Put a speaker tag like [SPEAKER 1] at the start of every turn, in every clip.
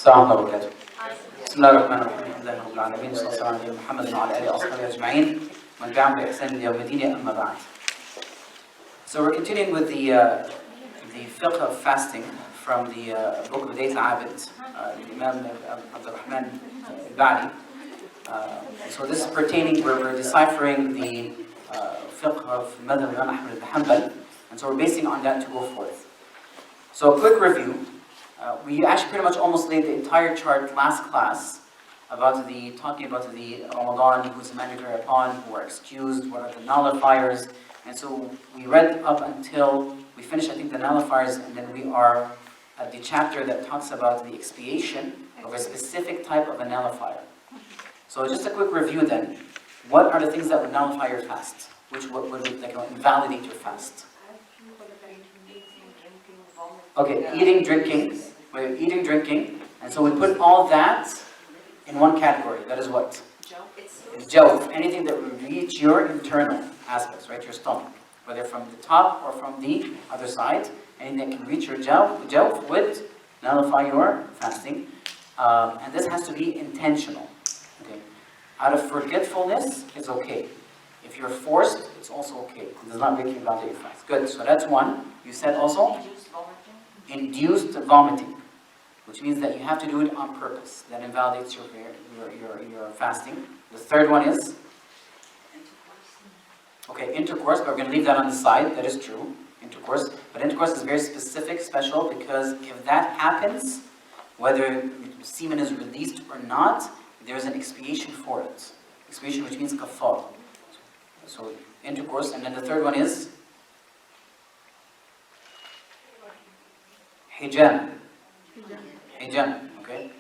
[SPEAKER 1] السلام عليكم ورحمة الله وبركاته. بسم الله الرحمن الرحيم. الحمد لله رب العالمين والصلاة والسلام على محمد وعلى آله وصحبه أجمعين ومن تبعهم بإحسان إلى يوم الدين أما بعد. So we're continuing with the fiqh of fasting from the book of Bidayat al-Abid, Imam Abdul Rahman al-Ba'li. So this is pertaining, we're deciphering the fiqh of Madhab Imam Ahmad al-Hanbali, and so we're basing on that to go forth. So a quick review. We actually pretty much almost laid the entire chart last class about talking about the Ramadan, who's mandatory upon, who are excused, what are the nullifiers, and so we read up until we finished, I think, the nullifiers, and then we are at the chapter that talks about the expiation of a specific type of a nullifier. So just a quick review then. What are the things that would nullify your fast? Which would invalidate your fast? Okay, eating, drinking, and so we put all that in one category. That is what? It's jawf. Anything that would reach your internal aspects, right? Your stomach, whether from the top or from the other side. Anything that can reach your jawf would nullify your fasting, and this has to be intentional. Okay, out of forgetfulness is okay. If you're forced, it's also okay. It does not make you invalidate your fast. Good. So that's one. You said also induced vomiting, which means that you have to do it on purpose. That invalidates your fasting. The third one is intercourse, but we're going to leave that on the side. That is true, intercourse. But intercourse is very specific, special, because if that happens, whether semen is released or not, there's an expiation for it. Expiation, which means kafar. So intercourse, and then the third one is hijama. Okay.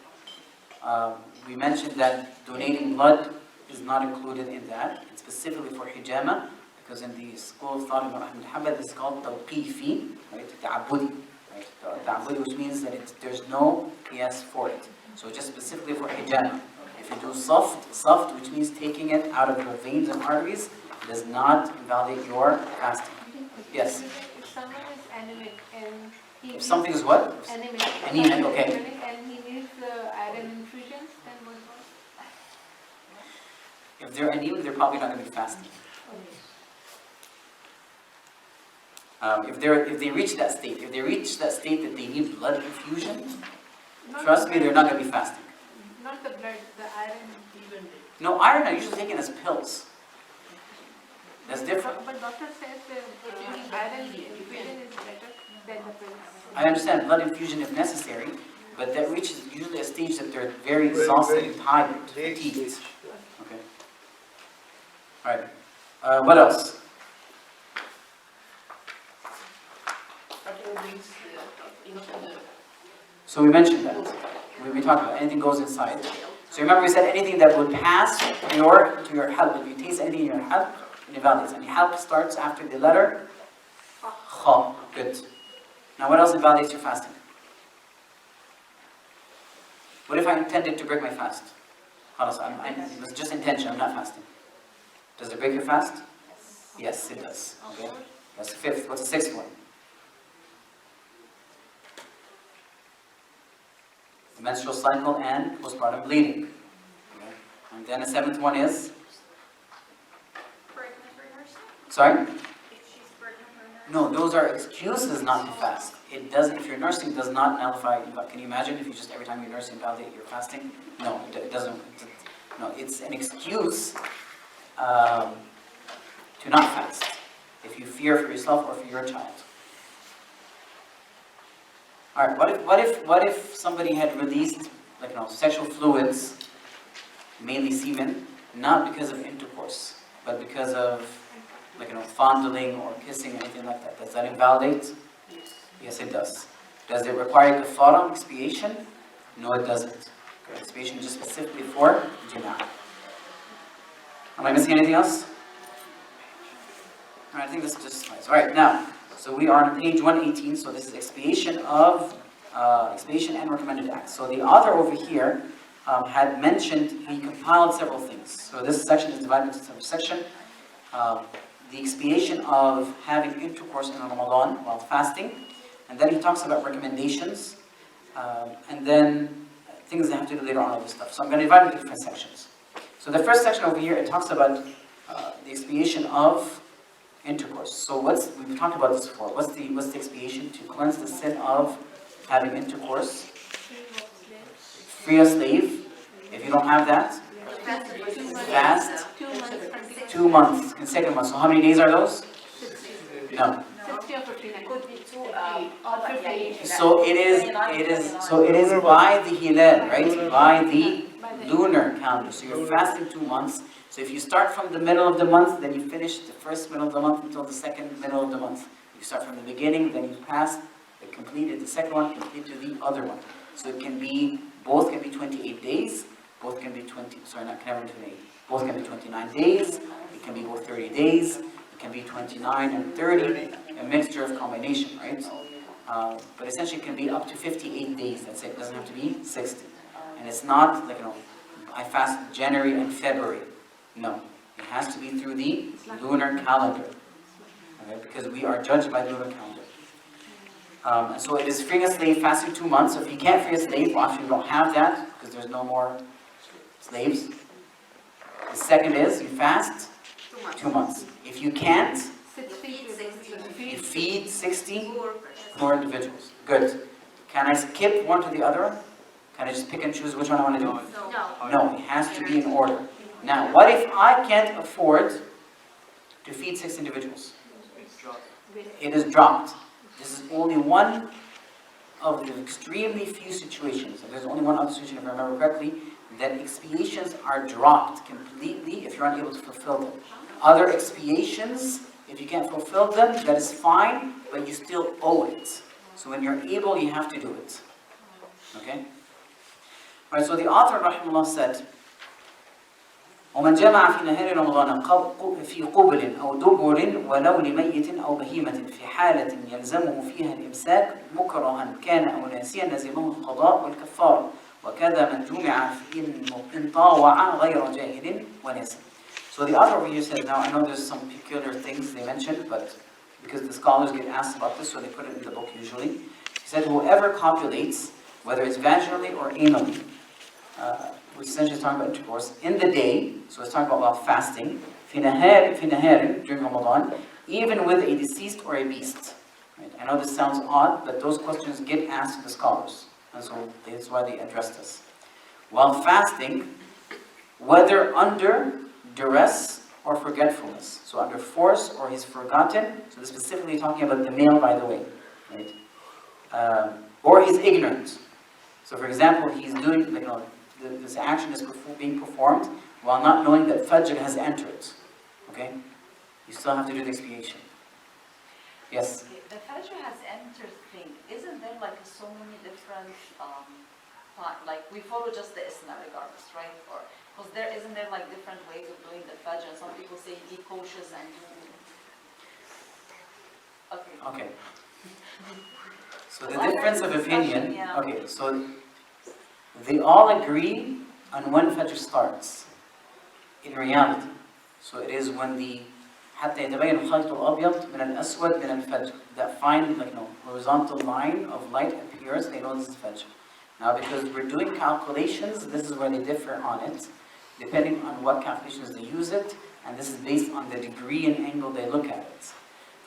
[SPEAKER 1] We mentioned that donating blood is not included in that. It's specifically for hijama, because in the school of thought of Ahmad Hanbali, it's called tawqifi, right? Ta'abudi, right? Ta'abudi, which means that there's no qiyas for it. So just specifically for hijama. If you do soft, which means taking it out of your veins and arteries, does not invalidate your fasting. Yes?
[SPEAKER 2] If someone is anemic and
[SPEAKER 1] if something is what? Anemic, okay.
[SPEAKER 2] And he needs iron infusions, then what?
[SPEAKER 1] If they're anemic, they're probably not going to be fasting. If they reach that state, that they need blood infusion, trust me, they're not going to be fasting.
[SPEAKER 2] Not the blood, the iron even.
[SPEAKER 1] No, iron are usually taken as pills. That's different.
[SPEAKER 2] But doctor says that iron infusion is better than the pills.
[SPEAKER 1] I understand blood infusion if necessary, but that reaches usually a stage that they're very exhausted and tired, fatigued. Okay. All right. What else? So we mentioned that. We talked about anything goes inside. So remember we said anything that would pass to your halq. If you taste anything in your halq, it invalidates. And halq starts after the letter kha. Good. Now what else invalidates your fasting? What if I intended to break my fast? It was just intention, I'm not fasting. Does it break your fast? Yes, it does. Okay. That's the fifth. What's the sixth one? The menstrual cycle and postpartum bleeding. Okay. And then the seventh one is? Sorry? No, those are excuses not to fast. It doesn't. If you're nursing, it does not nullify. Can you imagine if you just every time you're nursing invalidate your fasting? No, it doesn't. No, it's an excuse to not fast if you fear for yourself or for your child. All right. What if somebody had released sexual fluids, mainly semen, not because of intercourse, but because of fondling or kissing or anything like that? Does that invalidate? Yes, it does. Does it require kafara, expiation? No, it doesn't. Okay, expiation is just specifically for jima'. Am I missing anything else? All right, I think this just suffices. All right, now, so we are on page 118. So this is expiation and recommended acts. So the author over here had mentioned, he compiled several things. So this section is divided into several sections. The expiation of having intercourse in Ramadan while fasting, and then he talks about recommendations, and then things they have to do later on, all this stuff. So I'm going to divide it into different sections. So the first section over here, it talks about the expiation of intercourse. So we've talked about this before. What's the expiation? To cleanse the sin of having intercourse. Free a slave. If you don't have that, fast 2 months, consecutive months. So how many days are those? No.
[SPEAKER 2] 60 or 59.
[SPEAKER 3] Could be two,
[SPEAKER 2] Or 58.
[SPEAKER 1] So it is by the hilal, right? By the lunar calendar. So you're fasting 2 months. So if you start from the middle of the month, then you finish the first middle of the month until the second middle of the month. You start from the beginning, then you pass, completed the second one, complete to the other one. So it can be, both can be 28 days, both can be 28, both can be 29 days, it can be both 30 days, it can be 29 and 30, a mixture of combination, right? But essentially it can be up to 58 days, that's it doesn't have to be 60. And it's not like, I fast January and February. No, it has to be through the lunar calendar, okay? Because we are judged by the lunar calendar. And so it is freeing a slave, fasting 2 months. So if you can't free a slave, well, actually you don't have that because there's no more slaves. The second is you fast 2 months. If you can't, you feed 60 poor individuals. Good. Can I skip one to the other one? Can I just pick and choose which one I want to do? No, it has to be in order. Now, what if I can't afford to feed 6 individuals? It is dropped. This is only one of the extremely few situations. And there's only one other situation, if I remember correctly, that expiations are dropped completely if you're unable to fulfill them. Other expiations, if you can't fulfill them, that is fine, but you still owe it. So when you're able, you have to do it. Okay? Alright, so the author, rahimahullah, said, ومن جمع في نهار رمضان في قبل أو دبر ولو لميت أو بهيمة في حالة يلزمه فيها الإمساك مكرها كان أو ناسيا لزمه القضاء والكفارة وكذا من جمع إن طاوع غير جاهل وناسي. So the author over here says, now I know there's some peculiar things they mentioned, but because the scholars get asked about this, so they put it in the book usually. He said, whoever copulates, whether it's vaginally or anally, which essentially is talking about intercourse, in the day, so it's talking about fasting, في نهار, during Ramadan, even with a deceased or a beast. Right? I know this sounds odd, but those questions get asked to the scholars, and so that's why they addressed us. While fasting, whether under duress or forgetfulness, so under force or he's forgotten, so this is specifically talking about the male, by the way, right? Or he's ignorant. So for example, he's doing, this action is being performed while not knowing that Fajr has entered. Okay? You still have to do the expiation. Yes?
[SPEAKER 3] The Fajr has entered thing. Isn't there so many different, like we follow just the Isna regardless, right? Or because isn't there different ways of doing the Fajr? And some people say be cautious and do.
[SPEAKER 1] Okay. So the difference of opinion. Okay. So they all agree on when Fajr starts, in reality. So it is when the حتى يتبين الخيط الأبيض من الأسود من الفجر. That fine, horizontal line of light appears, they know this is Fajr. Now because we're doing calculations, this is where they differ on it, depending on what calculations they use it, and this is based on the degree and angle they look at it.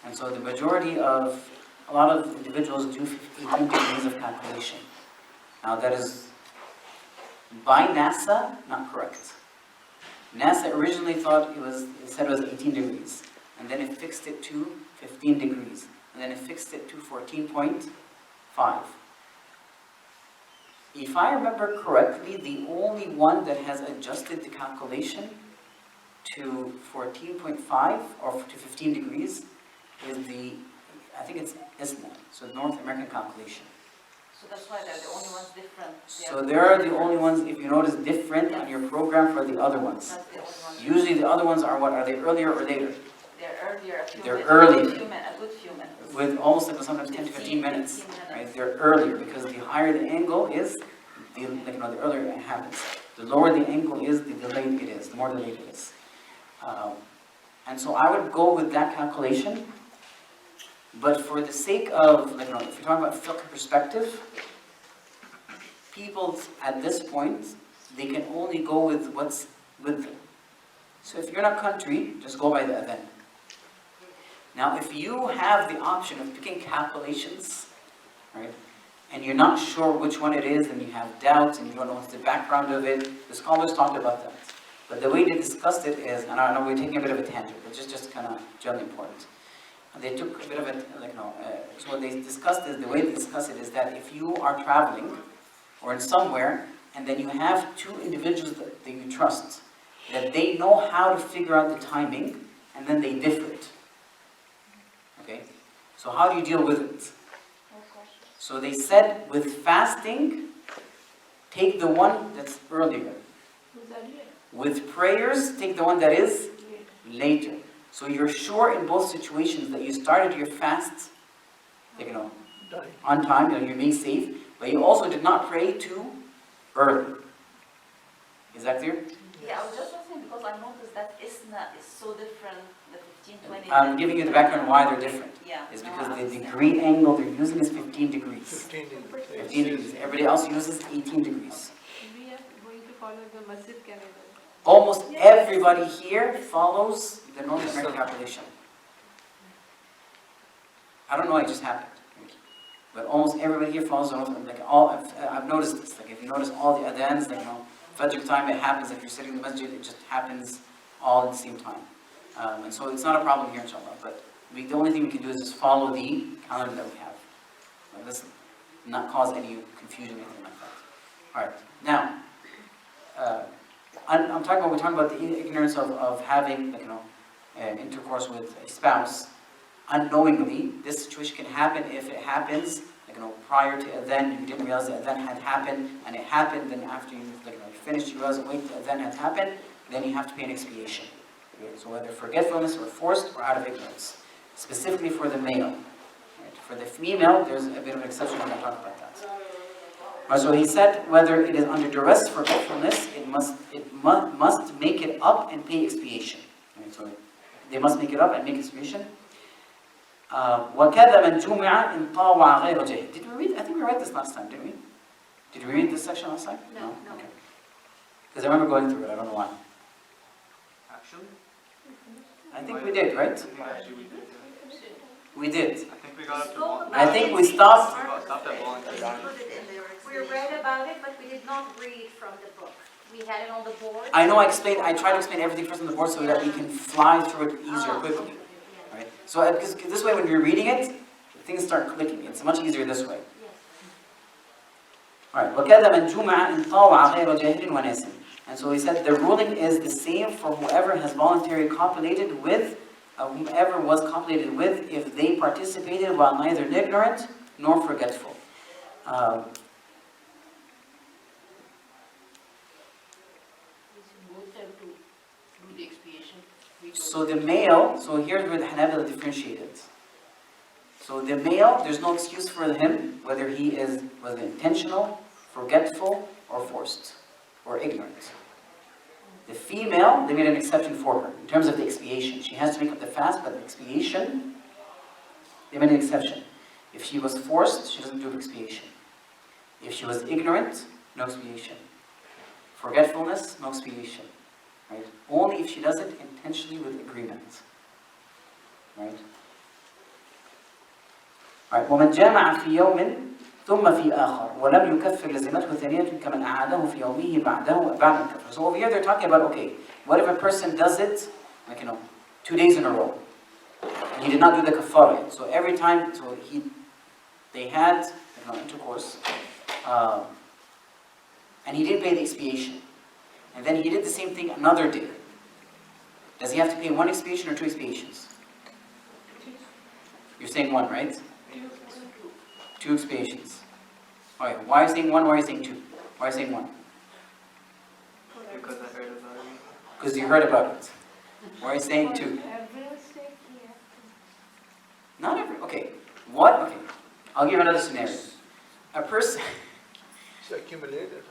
[SPEAKER 1] And so the majority of, a lot of individuals do 18 degrees of calculation. Now that is, by NASA, not correct. NASA originally thought it said it was 18 degrees, and then it fixed it to 15 degrees, and then it fixed it to 14.5. If I remember correctly, the only one that has adjusted the calculation to 14.5 or to 15 degrees is I think it's ISNA, so North American calculation.
[SPEAKER 3] So that's why they're the only ones different.
[SPEAKER 1] So they're the only ones, if you notice, different on your program for the other ones.
[SPEAKER 3] That's the only ones.
[SPEAKER 1] Usually the other ones are what? Are they earlier or later?
[SPEAKER 3] They're earlier.
[SPEAKER 1] They're early.
[SPEAKER 3] A good few minutes.
[SPEAKER 1] With almost sometimes 10 to 15 minutes. Right? They're earlier because the higher the angle is, the earlier it happens. The lower the angle is, the delayed it is, the more delayed it is. And so I would go with that calculation. But for the sake of, if you're talking about fiqh perspective, people at this point, they can only go with what's with them. So if you're in a country, just go by the adhan. Now if you have the option of picking calculations, right, and you're not sure which one it is, and you have doubts, and you don't know what's the background of it, the scholars talked about that. But the way they discussed it is, and I know we're taking a bit of a tangent, but just kind of generally important. And they took a bit of it, so what they discussed is, the way they discuss it is that if you are traveling, or in somewhere, and then you have two individuals that you trust, that they know how to figure out the timing, and then they differ it. Okay? So how do you deal with it? So they said, with fasting, take the one that's earlier. With prayers, take the one that is later. So you're sure in both situations that you started your fast, on time, you're being safe, but you also did not pray too early. Is that clear?
[SPEAKER 3] Yeah, I was just asking because I noticed that Isna is so different, the 15, 20.
[SPEAKER 1] I'm giving you the background why they're different.
[SPEAKER 3] Yeah.
[SPEAKER 1] It's because the degree angle they're using is 15 degrees.
[SPEAKER 4] 15 degrees.
[SPEAKER 1] 15 degrees. Everybody else uses 18 degrees.
[SPEAKER 2] We are going to follow the masjid calendar.
[SPEAKER 1] Almost everybody here follows the North American calculation. I don't know why it just happened. But almost everybody here follows the North, I've noticed this. Like if you notice all the adhans, Fajr time, it happens, if you're sitting in the masjid, it just happens all at the same time. And so it's not a problem here, inshallah. But the only thing we can do is just follow the calendar that we have. Let's not cause any confusion or anything like that. Alright, now, we're talking about the ignorance of having, intercourse with a spouse unknowingly. This situation can happen if it happens, prior to adhan, you didn't realize the adhan had happened, and it happened, then after you finished, you realize, wait, the adhan had happened, then you have to pay an expiation. Okay? So whether forgetfulness or forced or out of ignorance. Specifically for the male. Right? For the female, there's a bit of an exception, we're going to talk about that. Right, so he said, whether it is under duress, forgetfulness, it must make it up and pay expiation. Right? So they must make it up and make expiation. وَكَذَا مَنْ جُمِعَ إِنْ طَاوَعَ غَيْرَ جَهِلٍ. Did we read? I think we read this last time, didn't we? Did we read this section last time?
[SPEAKER 3] No.
[SPEAKER 1] Okay. Because I remember going through it, I don't know why.
[SPEAKER 5] Actually,
[SPEAKER 1] I think we did, right? We did.
[SPEAKER 5] I think we got up to one.
[SPEAKER 1] I think we stopped.
[SPEAKER 5] Stopped at voluntary.
[SPEAKER 6] We read about it, but we did not read from the book. We had it on the board.
[SPEAKER 1] I know I tried to explain everything first on the board so that we can fly through it easier, quickly. Right? So because this way when you're reading it, things start clicking. It's much easier this way. Alright, وَكَذَا مَنْ جُمَعَ إِنْ طَاوَعَ غَيْرَ جَاهِلٍ وَنَاسٍ. And so he said the ruling is the same for whoever has voluntarily copulated with, whomever was copulated with, if they participated while neither ignorant nor forgetful. So the male, so here's where the Hanbali differentiated. So the male, there's no excuse for him, whether he was intentional, forgetful, or forced, or ignorant. The female, they made an exception for her, in terms of the expiation. She has to make up the fast, but the expiation, they made an exception. If she was forced, she doesn't do expiation. If she was ignorant, no expiation. Forgetfulness, no expiation. Right? Only if she does it intentionally with agreement. Right? Alright, وَمَنْ جَامَعَ فِي يَوْمٍ ثُمَّ فِي آخَرٍ وَلَمْ يُكَفِّرْ لَزِمَتْهُ ثَانِيَةٌ كَمَنْ أَعَادَهُ فِي يَوْمِهِ بَعْدَهُ الْكَفْرِ. So over here they're talking about, okay, what if a person does it, 2 days in a row, and he did not do the kafara yet. So every time, they had intercourse, and he didn't pay the expiation. And then he did the same thing another day. Does he have to pay one expiation or 2 expiations? You're saying 1, right? 2 expiations. Alright, why are you saying 1? Why are you saying 2? Why are you saying 1?
[SPEAKER 5] Because I heard about it.
[SPEAKER 1] Because you heard about it. Why are you saying 2? Not every. Okay. What? Okay. I'll give you another scenario. A person.
[SPEAKER 4] It's accumulated.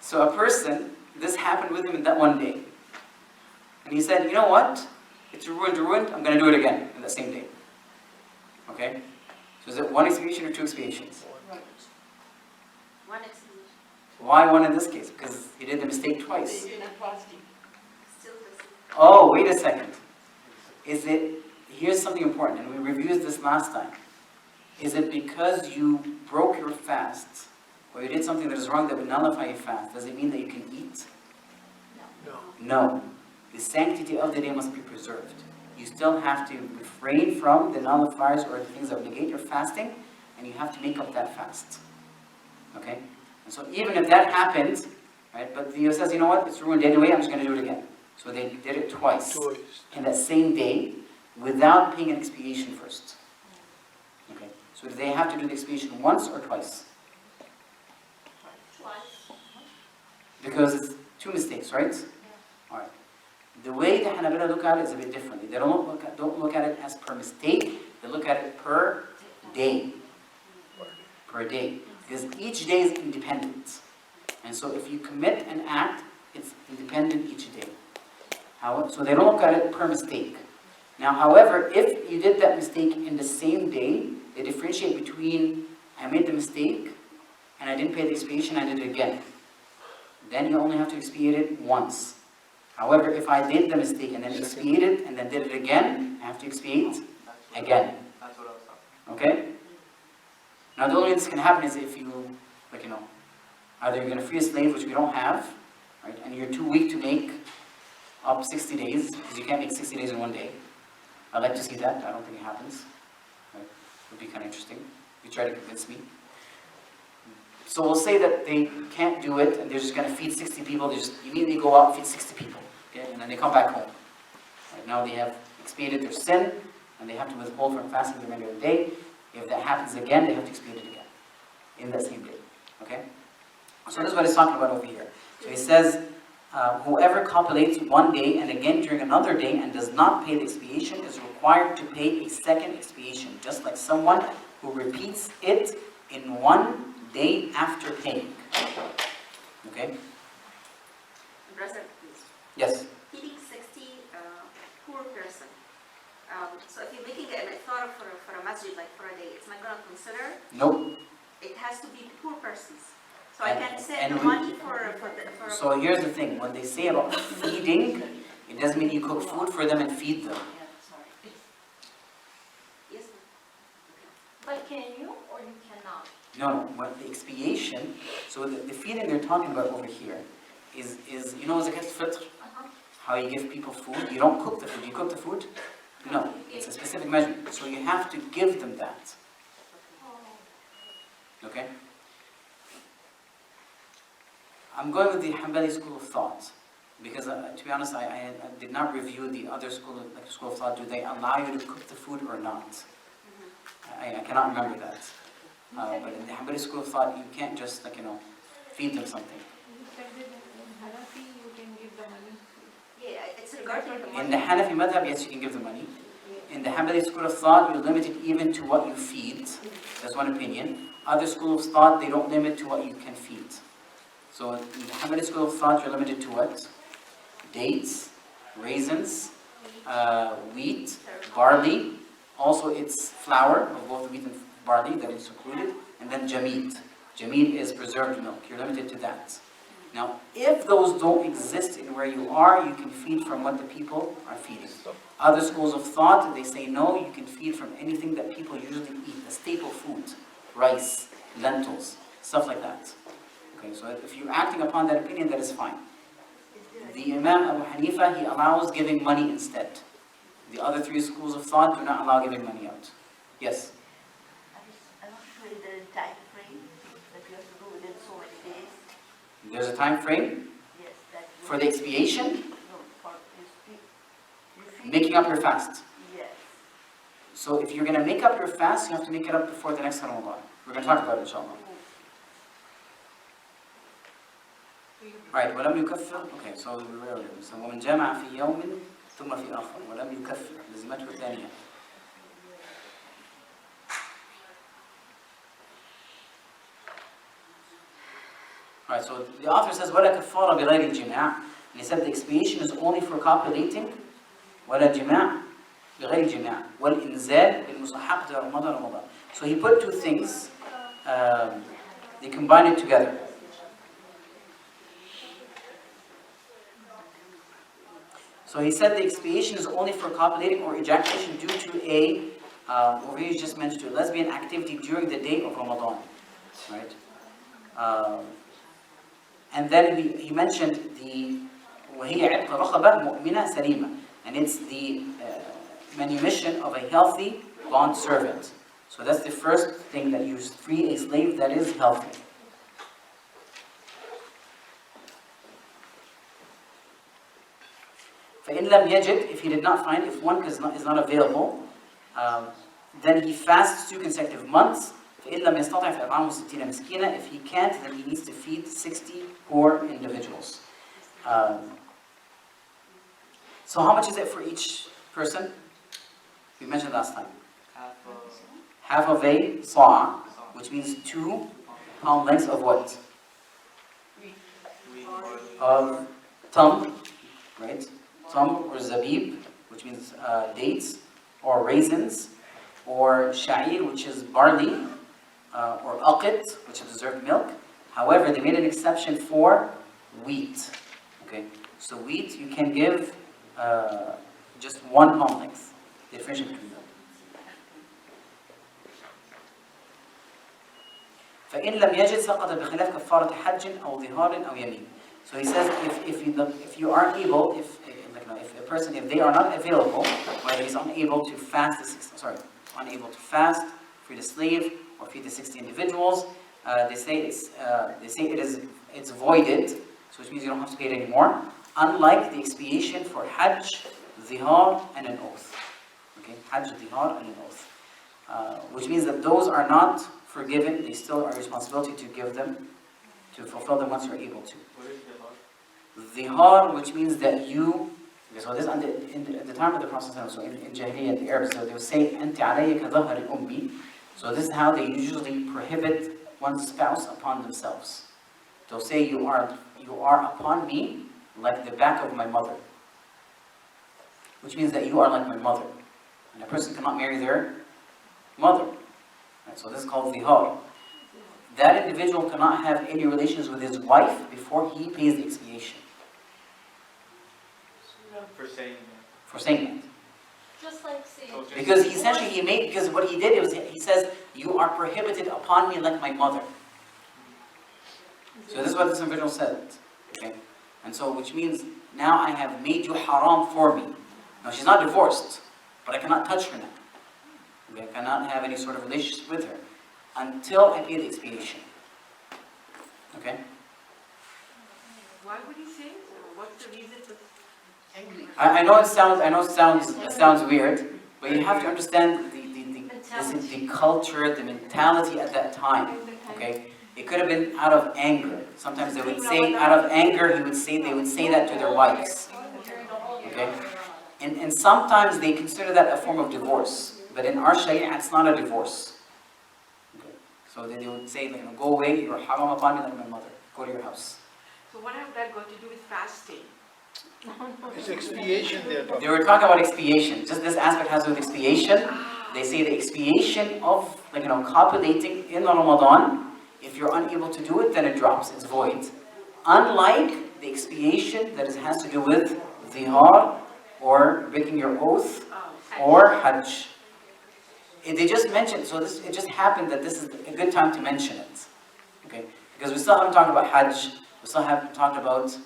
[SPEAKER 1] So a person, this happened with him in that one day. And he said, you know what? It's ruined, I'm going to do it again in that same day. Okay? So is it 1 expiation or 2 expiations?
[SPEAKER 6] One expiation.
[SPEAKER 1] Why one in this case? Because he did the mistake twice.
[SPEAKER 6] Still the
[SPEAKER 1] Oh, wait a second. Is it, here's something important, and we reviewed this last time. Is it because you broke your fast, or you did something that is wrong that would nullify your fast, does it mean that you can eat?
[SPEAKER 4] No.
[SPEAKER 1] No. The sanctity of the day must be preserved. You still have to refrain from the nullifiers or the things that would negate your fasting, and you have to make up that fast. Okay? And so even if that happened, right, but the says, you know what, it's ruined anyway, I'm just going to do it again. So they did it twice in that same day without paying an expiation first. Okay? So do they have to do the expiation once or twice?
[SPEAKER 6] twice.
[SPEAKER 1] Because it's two mistakes, right? Alright. The way the Hanabila look at it is a bit differently. They don't look at it as per mistake, they look at it per day. Per day. Because each day is independent. And so if you commit an act, it's independent each day. So they don't look at it per mistake. Now, however, if you did that mistake in the same day, they differentiate between I made the mistake and I didn't pay the expiation, I did it again. Then you only have to expiate it once. However, if I did the mistake and then expiated and then did it again, I have to expiate again.
[SPEAKER 5] That's what I was talking
[SPEAKER 1] Okay? Now, the only way this can happen is if you, like, you know, either you're going to free a slave, which we don't have, right, and you're too weak to make up 60 days, because you can't make 60 days in one day. I'd like to see that. I don't think it happens. Right? It would be kind of interesting. You try to convince me. So we'll say that they can't do it, and they're just going to feed 60 people. They just immediately go out and feed 60 people. Okay? And then they come back home. Right? Now they have expiated their sin, and they have to withhold from fasting the remainder of the day. If that happens again, they have to expiate it again. In that same day. Okay? So this is what he's talking about over here. So he says, whoever copulates one day and again during another day and does not pay the expiation is required to pay a second expiation, just like someone who repeats it in one day after paying. Okay?
[SPEAKER 6] Brother, please.
[SPEAKER 1] Yes?
[SPEAKER 6] Feeding 60 poor person. So if you're making a thought for a masjid, like for a day, it's not going to consider,
[SPEAKER 1] Nope.
[SPEAKER 6] it has to be poor persons. So I
[SPEAKER 1] And-
[SPEAKER 6] can send
[SPEAKER 1] and
[SPEAKER 6] the
[SPEAKER 1] we-
[SPEAKER 6] money for
[SPEAKER 1] So here's the thing. When they say about feeding, it doesn't mean you cook food for them and feed them.
[SPEAKER 6] yes,
[SPEAKER 7] But can you or you cannot?
[SPEAKER 1] No, what the expiation, so the feeding they're talking about over here is you know, zakat fitr, how you give people food. You don't cook the food. You cook the food? No, it's a specific measurement. So you have to give them that. Okay? I'm going with the Hanbali school of thought because, to be honest, I did not review the other school of thought. Do they allow you to cook the food or not? I cannot remember that. But in the Hanbali school of thought, you can't just, like, you know, feed them something.
[SPEAKER 2] You said that in Hanafi you can give the money.
[SPEAKER 6] yeah, it's regarding the
[SPEAKER 1] In
[SPEAKER 6] money.
[SPEAKER 1] the Hanafi madhab, yes, you can give the money. In the Hanbali school of thought, you're limited even to what you feed. That's one opinion. Other school of thought, they don't limit to what you can feed. So in the Hanbali school of thought, you're limited to what? Dates, raisins, wheat, barley. Also, it's flour of both wheat and barley that is included, and then jamid. Jamid is preserved milk. You're limited to that. Now, if those don't exist in where you are, you can feed from what the people are feeding. Other schools of thought, they say no, you can feed from anything that people usually eat, the staple food, rice, lentils, stuff like that. Okay, so if you're acting upon that opinion, that is fine. The Imam Abu Hanifa, he allows giving money instead. The other three schools of thought do not allow giving money out. Yes?
[SPEAKER 8] I'm not sure if there is time frame that you have to do within so many days.
[SPEAKER 1] There's a time frame
[SPEAKER 8] Yes, that you.
[SPEAKER 1] for the expiation,
[SPEAKER 8] No, for you feed.
[SPEAKER 1] making up your fast.
[SPEAKER 8] Yes.
[SPEAKER 1] So if you're going to make up your fast, you have to make it up before the next Ramadan. We're going to talk about it, inshallah. Right, ولم يكفر. Okay, so ومن جمع في يوم ثم في آخر ولم يكفر لزمته الثانية. Right, so the author says ولا كفارة بغير الجماع. And he said the expiation is only for copulating ولا جماع بغير الجماع والإنزال بالمصححة رمضان. So he put two things, they combine it together. So he said the expiation is only for copulating or ejaculation due to a, over here he just mentioned, a lesbian activity during the day of Ramadan, right? And then he mentioned the وهي عتق رقبة مؤمنة سليمة, and it's the manumission of a healthy bond servant. So that's the first thing, that you free a slave that is healthy. فإن لم يجد, if he did not find, if one is not available, then he fasts 2 consecutive months. فإن لم يستطع فإطعام 60 مسكينة. If he can't, then he needs to feed 60 poor individuals. So how much is it for each person? We mentioned last time. Half of a saw, which means 2 pound lengths of what? Of tam, right? Tam or zabib, which means dates, or raisins, or sha'ir, which is barley, or aqid, which is dessert milk. However, they made an exception for wheat. Okay, so wheat you can give just 1 pound length. The difference between them. فإن لم يجد سقط بخلاف كفارة حج أو ظهار أو يمين. So he says if you aren't able, if a person, if they are not available, whether he's unable to fast unable to fast, free the slave, or feed the 60 individuals, they say it's voided, so which means you don't have to pay it anymore. Unlike the expiation for Hajj, Zihar, and an oath. Okay, Hajj, Zihar, and an oath, which means that those are not forgiven. They still are a responsibility to give them, to fulfill them once you're able to. Zihar, which means that you. So this at the time of the Prophet, so in Jahiliyyah, the Arabs, so they would say, "Anti alayka dhahri ummi." So this is how they usually prohibit one's spouse upon themselves. They'll say, "You are upon me like the back of my mother," which means that you are like my mother, and a person cannot marry their mother. Right, so this is called zihar. That individual cannot have any relations with his wife before he pays the expiation. For saying that.
[SPEAKER 7] Just like saying.
[SPEAKER 1] Because because what he did was he says, "You are prohibited upon me like my mother." So this is what this individual said. Okay? And so which means now I have made you haram for me. Now she's not divorced, but I cannot touch her now. Okay? I cannot have any sort of relationship with her until I pay the expiation. Okay?
[SPEAKER 2] Why would he say so? What's the reason for angry?
[SPEAKER 1] I know it sounds weird, but you have to understand the culture, the mentality at that time. Okay, it could have been out of anger. Sometimes they would say, out of anger, they would say that to their wives. Okay, and sometimes they consider that a form of divorce, but in our Sharia, it's not a divorce. Okay, so they would say, "Go away, you're haram upon me like my mother. Go to your house."
[SPEAKER 2] So what have that got to do with fasting?
[SPEAKER 4] It's expiation they're talking.
[SPEAKER 1] They were talking about expiation. Just this aspect has to do with expiation. They say the expiation of copulating in Ramadan, if you're unable to do it, then it drops. It's void. Unlike the expiation that has to do with zihar, or breaking your oath, or Hajj. They just mentioned, so it just happened that this is a good time to mention it. Okay? Because we still haven't talked about Hajj. We still haven't talked about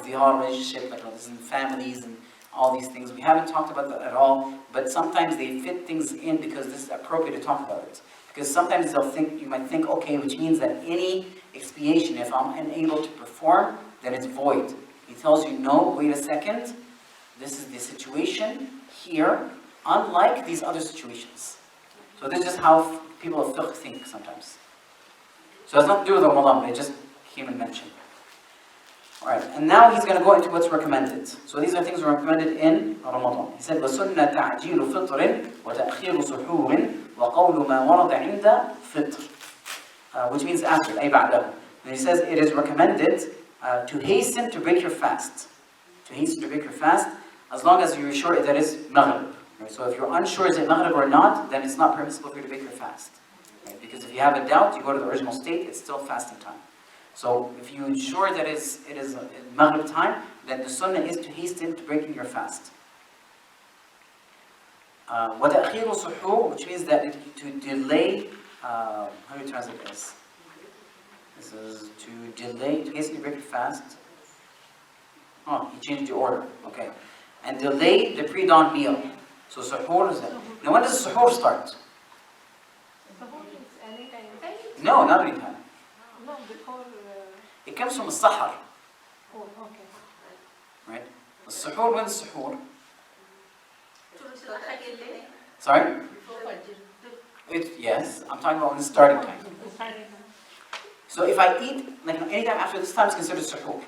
[SPEAKER 1] zihar relationship, this in families and all these things. We haven't talked about that at all, but sometimes they fit things in because this is appropriate to talk about it. Because sometimes you might think, okay, which means that any expiation, if I'm unable to perform, then it's void. He tells you, no, wait a second, this is the situation here, unlike these other situations. So this is just how people of fiqh think sometimes. So it's not to do with Ramadan, but it just came and mentioned. Alright, and now he's going to go into what's recommended. So these are things recommended in Ramadan. He said, وَسُنَّ تَعْجِيلُ فِطْرٍ وَتَأْخِيرُ سُحُورٍ وَقَوْلُ مَا وَرَدَ عِنْدَ فِطْرٍ, which means after, أي بعده. And he says, it is recommended to hasten to break your fast. To hasten to break your fast, as long as you're sure that it's Maghrib. Right? So if you're unsure is it Maghrib or not, then it's not permissible for you to break your fast. Right? Because if you have a doubt, you go to the original state, it's still fasting time. So if you're sure that it is Maghrib time, that the sunnah is to hasten to breaking your fast. وَتَأْخِيرُ سُحُورٍ, which means that to delay, how do you translate this? This is to delay, to hasten to break your fast. Oh, he changed the order, okay. And delay the pre-dawn meal. So suhoor is that. Now when does suhoor start?
[SPEAKER 2] The whole is anytime.
[SPEAKER 1] No, not any time.
[SPEAKER 2] No, before.
[SPEAKER 1] It comes from sahar,
[SPEAKER 2] Oh, okay.
[SPEAKER 1] right? The suhoor, when's suhoor?
[SPEAKER 6] to the Hajj.
[SPEAKER 1] Sorry? Yes, I'm talking about when the starting time. So if I eat, like anytime after this time is considered suhoor.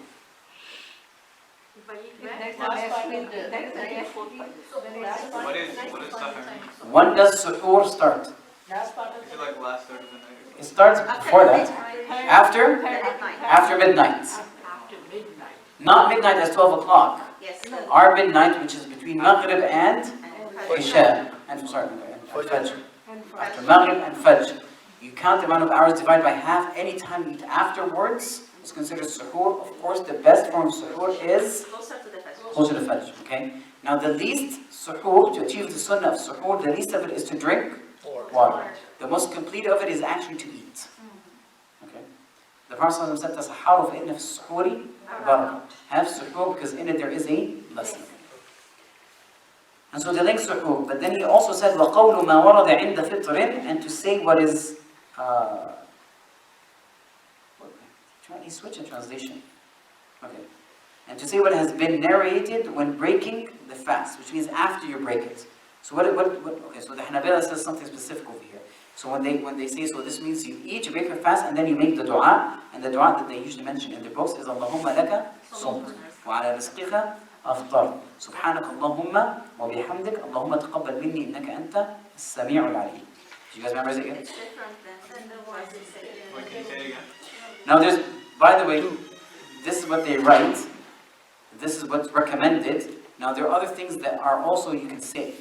[SPEAKER 5] What is sahar?
[SPEAKER 1] When does suhoor start?
[SPEAKER 5] Is it like last third of the night?
[SPEAKER 1] It starts before that. After?
[SPEAKER 6] Midnight.
[SPEAKER 1] After midnight. Not midnight as 12 o'clock.
[SPEAKER 6] Yes.
[SPEAKER 1] Our midnight, which is between Maghrib and Isha. And sorry, and Fajr. After Maghrib and Fajr. You count the amount of hours divided by half. Any time you eat afterwards is considered suhoor. Of course, the best form of suhoor is
[SPEAKER 6] Closer to the Fajr.
[SPEAKER 1] closer to Fajr. Okay? Now the least suhoor, to achieve the sunnah of suhoor, the least of it is to drink water. The most complete of it is actually to eat. Okay? The Prophet ﷺ said, "Tasaharu fa inna fi suhoori barakah." Have suhoor because in it there is a blessing. And so delaying suhoor. But then he also said, وَقَوْلُ مَا وَرَدَ عِنْدَ فِطْرٍ, and to say what is... He switched the translation. Okay. And to say what has been narrated when breaking the fast, which means after you break it. So okay, so the Hanbali says something specific over here. So when they say, so this means you eat, you break your fast, and then you make the dua, and the dua that they usually mention in their books is Allahumma laka sumt, wa ala rizqika aftar, subhanaka Allahumma wa bihamdik, Allahumma taqabbal minni innaka anta as-sami'ul alim. Do you guys remember it again?
[SPEAKER 6] It's different than the ones they say.
[SPEAKER 5] Wait, can you say it again?
[SPEAKER 1] Now there's, by the way, this is what they write, this is what's recommended. Now there are other things that are also you can say.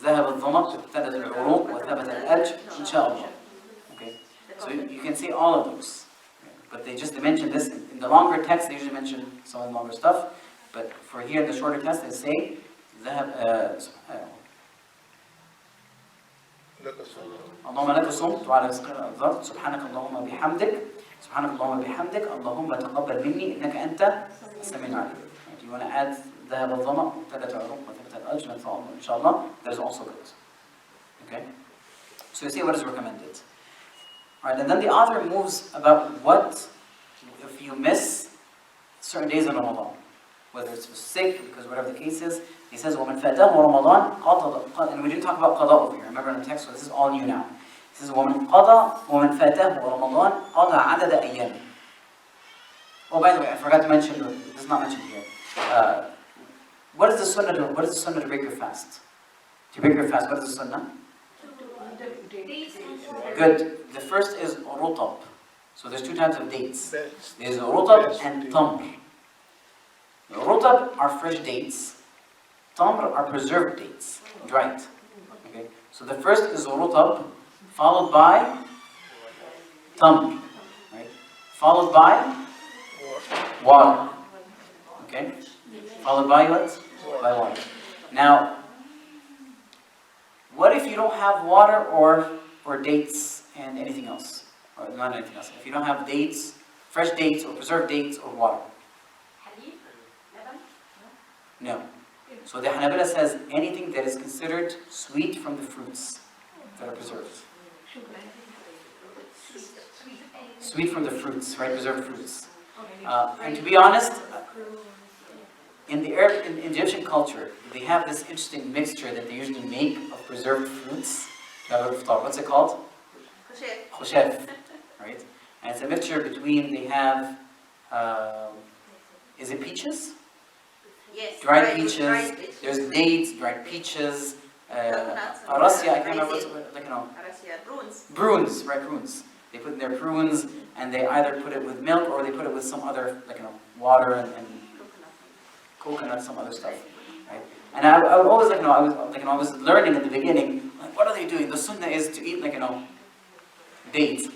[SPEAKER 1] ذهب الظمأ ابتدت العروق وثبت الأجر إن شاء الله. Okay, so you can say all of those, but they mention this in the longer text. They usually mention some of the longer stuff, but for here in the shorter text they say ذهب اللهم لك صمت وعلى رزقك أفطرت سبحانك اللهم بحمدك سبحانك اللهم بحمدك اللهم تقبل مني إنك أنت السميع العليم. Do you want to add ذهب الظمأ ابتدت العروق وثبت الأجر إن شاء الله? That is also good. Okay? So you see what is recommended. Alright, and then the author moves about what if you miss certain days in Ramadan, whether it's sick, because whatever the case is. He says, وَمَنْ فَاتَهُ رَمَضَانَ قَضَى, and we didn't talk about qada over here, remember in the text, so this is all new now. He says, وَمَنْ فَاتَهُ رَمَضَانَ قَضَى عَدَدَ أَيَّامٍ. Oh, by the way, I forgot to mention, this is not mentioned here. What is the sunnah to break your fast? To break your fast, what is the sunnah? Good. The first is rutab. So there's two types of dates. There's rutab and tamr. Rutab are fresh dates. Tamr are preserved dates, dried. Okay. So the first is rutab, followed by tamr, right? Followed by water. Okay. Followed by what? By water. Now, what if you don't have water or dates and anything else? Or not anything else. If you don't have dates, fresh dates or preserved dates or water? No. So the Hanbali says anything that is considered sweet from the fruits that are preserved. Sweet from the fruits, right? Preserved fruits. And to be honest, in the Egyptian culture, they have this interesting mixture that they usually make of preserved fruits. What's it called? Khoshef. Right? And it's a mixture between, they have, is it peaches?
[SPEAKER 6] Yes.
[SPEAKER 1] Dried peaches, there's dates, dried peaches, arasya, I can't remember what's,
[SPEAKER 6] Prunes.
[SPEAKER 1] Prunes, right, prunes. They put in their prunes, and they either put it with milk or they put it with some other, water and coconut, some other stuff, right? And I would always, I was learning at the beginning, what are they doing? The sunnah is to eat, dates.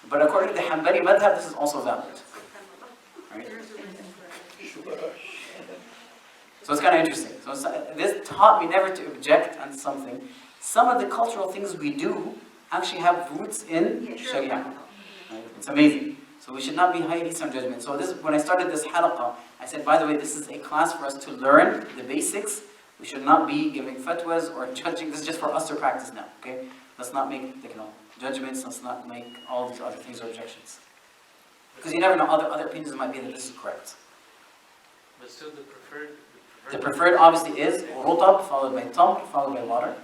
[SPEAKER 1] But according to the Hanbali madhab, this is also valid, right? So it's kind of interesting. So this taught me never to object on something. Some of the cultural things we do actually have roots in Sharia. Right? It's amazing. So we should not be high on judgment. So this, when I started this halaqah, I said, by the way, this is a class for us to learn the basics. We should not be giving fatwas or judging. This is just for us to practice now. Okay? Let's not make judgments. Let's not make all these other things or objections. Because you never know, other opinions might be that this is correct.
[SPEAKER 9] But still the preferred...
[SPEAKER 1] The preferred obviously is rutab, followed by tamr, followed by water.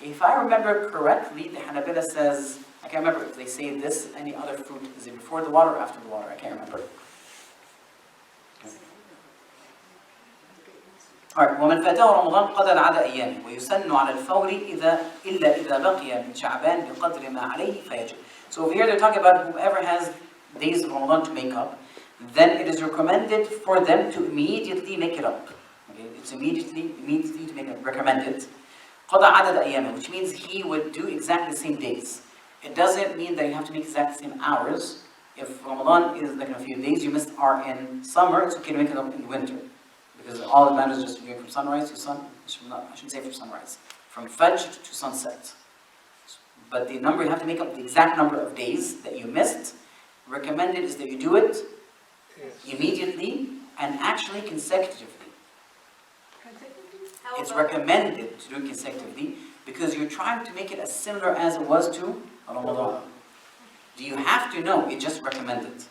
[SPEAKER 1] If I remember correctly, the Hanabila says, I can't remember if they say this, any other fruit, is it before the water or after the water? I can't remember. Alright, ومن فاته رمضان قضى العادة أيامه ويسن على الفور إلا إذا بقي من شعبان بقدر ما عليه فيجب. So over here they're talking about whoever has days of Ramadan to make up, then it is recommended for them to immediately make it up. Okay, it's immediately to make it recommended. قضى عدد أيامه, which means he would do exactly the same days. It doesn't mean that you have to make exactly the same hours. If Ramadan is like in a few days you missed are in summer, it's okay to make it up in winter. Because all that matters is just doing from sunrise to I shouldn't say from sunrise, from Fajr to sunset. But the number, you have to make up the exact number of days that you missed. Recommended is that you do it immediately and actually consecutively. It's recommended to do it consecutively because you're trying to make it as similar as it was to Ramadan. Do you have to? No, it's just recommended.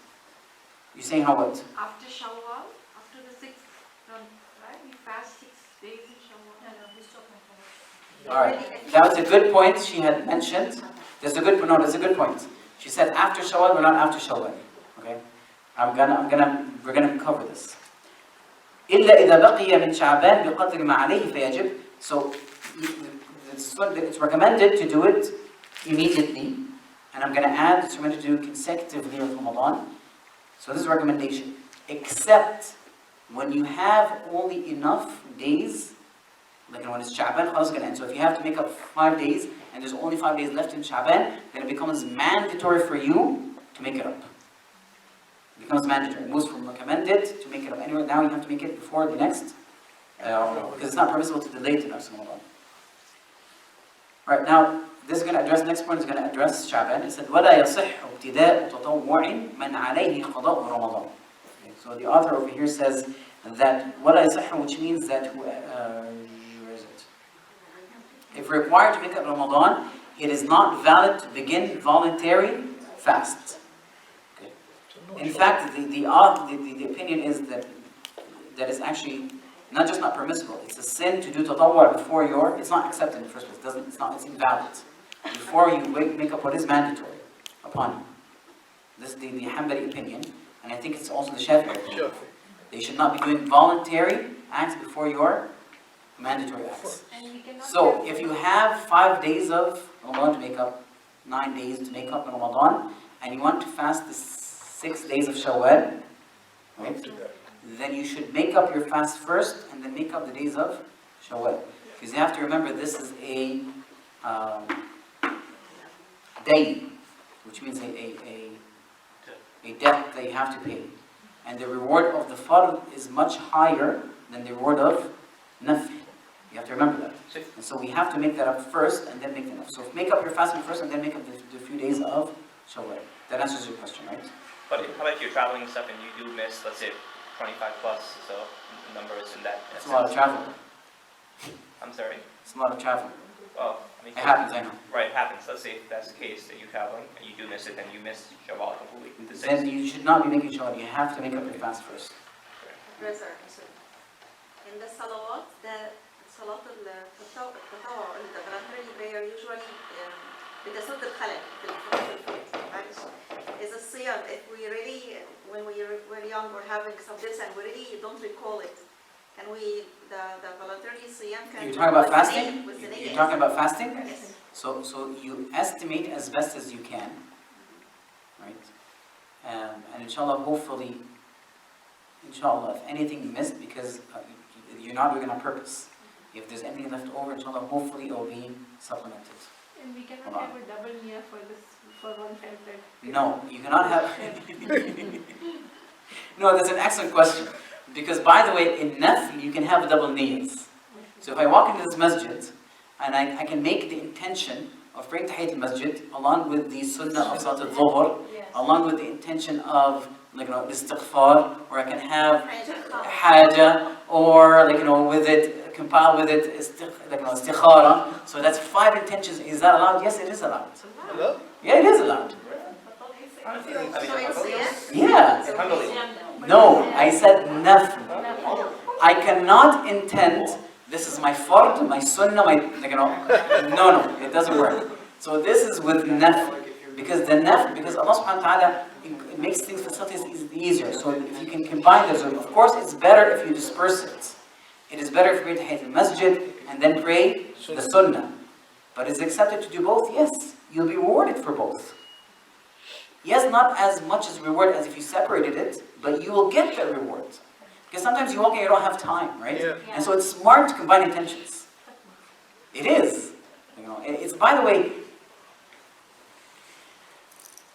[SPEAKER 1] You're saying how what?
[SPEAKER 2] After Shawwal, after the 6th month, right? We fast 6 days in Shawwal.
[SPEAKER 7] No, he's talking about...
[SPEAKER 1] Alright, that was a good point she had mentioned. That's a good point. She said after Shawwal, we're not after Shawwal. Okay? We're gonna cover this. إلا إذا بقي من شعبان بقدر ما عليه فيجب. So it's recommended to do it immediately, and I'm gonna add it's recommended to do consecutively with Ramadan. So this is a recommendation, except when you have only enough days, like when it's Sha'ban, khalas gonna end. So if you have to make up 5 days and there's only 5 days left in Sha'ban, then it becomes mandatory for you to make it up. It becomes mandatory. It moves from recommended to make it up. Anyway, now you have to make it before the next, because it's not permissible to delay to next Ramadan. Alright, now this is going to address, next point is going to address Sha'ban. It said, وَلَا يَصِحُّ ابْتِدَاءُ تَطَوُّعٍ مَنْ عَلَيْهِ قَضَاءُ رَمَضَانَ. Okay, so the author over here says that وَلَا يَصِحُّ, which means that, where is it? If required to make up Ramadan, it is not valid to begin voluntary fast. Okay. In fact, the opinion is that is actually not just not permissible, it's a sin to do tatawwu' before it's not accepted in the first place, it's invalid. Before you make up what is mandatory upon you. This is the Hanbali opinion, and I think it's also the Shafi'i opinion. They should not be doing voluntary acts before your mandatory acts. So if you have 5 days of Ramadan to make up, 9 days to make up in Ramadan, and you want to fast the 6 days of Shawwal, right? Then you should make up your fast first and then make up the days of Shawwal. Because you have to remember this is a day, which means a debt that you have to pay. And the reward of the fard is much higher than the reward of nafl. You have to remember that. And so we have to make that up first and then make the nafl. So make up your fasting first and then make up the few days of Shawwal. That answers your question, right?
[SPEAKER 10] But how about if you're traveling and stuff and you do miss, let's say, 25 plus, so numbers in that.
[SPEAKER 1] It's a lot of travel.
[SPEAKER 10] I'm sorry?
[SPEAKER 1] It's a lot of travel.
[SPEAKER 10] Well, I mean,
[SPEAKER 1] it happens, I know.
[SPEAKER 10] Right, it happens. Let's say if that's the case, that you're traveling and you do miss it, then you miss Shawwal completely.
[SPEAKER 1] Then you should not be making Shawwal. You have to make up your fast first.
[SPEAKER 6] Brother, in the salawat, the salat al-tatawwu' the voluntary prayer usually بتصد الخلل في الفرض. Is a siyam, if we really, when we were young, we're having some this and we really don't recall it, and the voluntary siyam can...
[SPEAKER 1] You're talking about fasting? You're talking about fasting?
[SPEAKER 6] Yes.
[SPEAKER 1] So you estimate as best as you can, right? And inshallah, hopefully, inshallah, if anything missed, because you're not doing it on purpose, if there's anything left over, inshallah, hopefully it will be supplemented.
[SPEAKER 2] And we cannot have a double niyyah for one time.
[SPEAKER 1] No, you cannot have... No, that's an excellent question. Because by the way, in nafl, you can have double niyyahs. So if I walk into this masjid, and I can make the intention of praying Tahiyyat al-Masjid along with the sunnah of Salat al-Dhuhr, along with the intention of istighfar, or I can have haja, or with it, compile with it istikhara. So that's 5 intentions. Is that allowed? Yes, it is allowed.
[SPEAKER 4] Hello?
[SPEAKER 1] Yeah, it is allowed.
[SPEAKER 6] So it's
[SPEAKER 1] Yeah.
[SPEAKER 10] In Hanbali.
[SPEAKER 1] No, I said nafl. I cannot intend, this is my fard, my sunnah, no, it doesn't work. So this is with nafl. Because Allah subhanahu wa ta'ala, it makes things, facilities easier. So if you can combine those, of course it's better if you disperse it. It is better if you pray Tahiyyat al-Masjid and then pray the sunnah. But is it accepted to do both? Yes. You'll be rewarded for both. Yes, not as much as reward as if you separated it, but you will get the reward. Because sometimes you walk and you don't have time, right?
[SPEAKER 4] Yeah.
[SPEAKER 1] And so it's smart to combine intentions. It is. It's, by the way,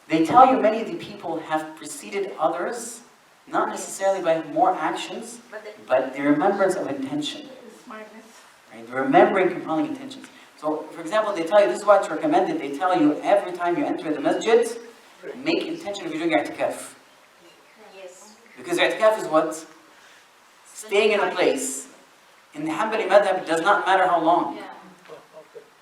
[SPEAKER 1] they tell you many of the people have preceded others, not necessarily by more actions, but the remembrance of intention. Right? Remembering compelling intentions. So, for example, they tell you, this is why it's recommended, they tell you every time you enter the masjid, make intention of you doing i'tikaf.
[SPEAKER 6] yes.
[SPEAKER 1] Because i'tikaf is what? Staying in a place. In the Hanbali madhab, it does not matter how long.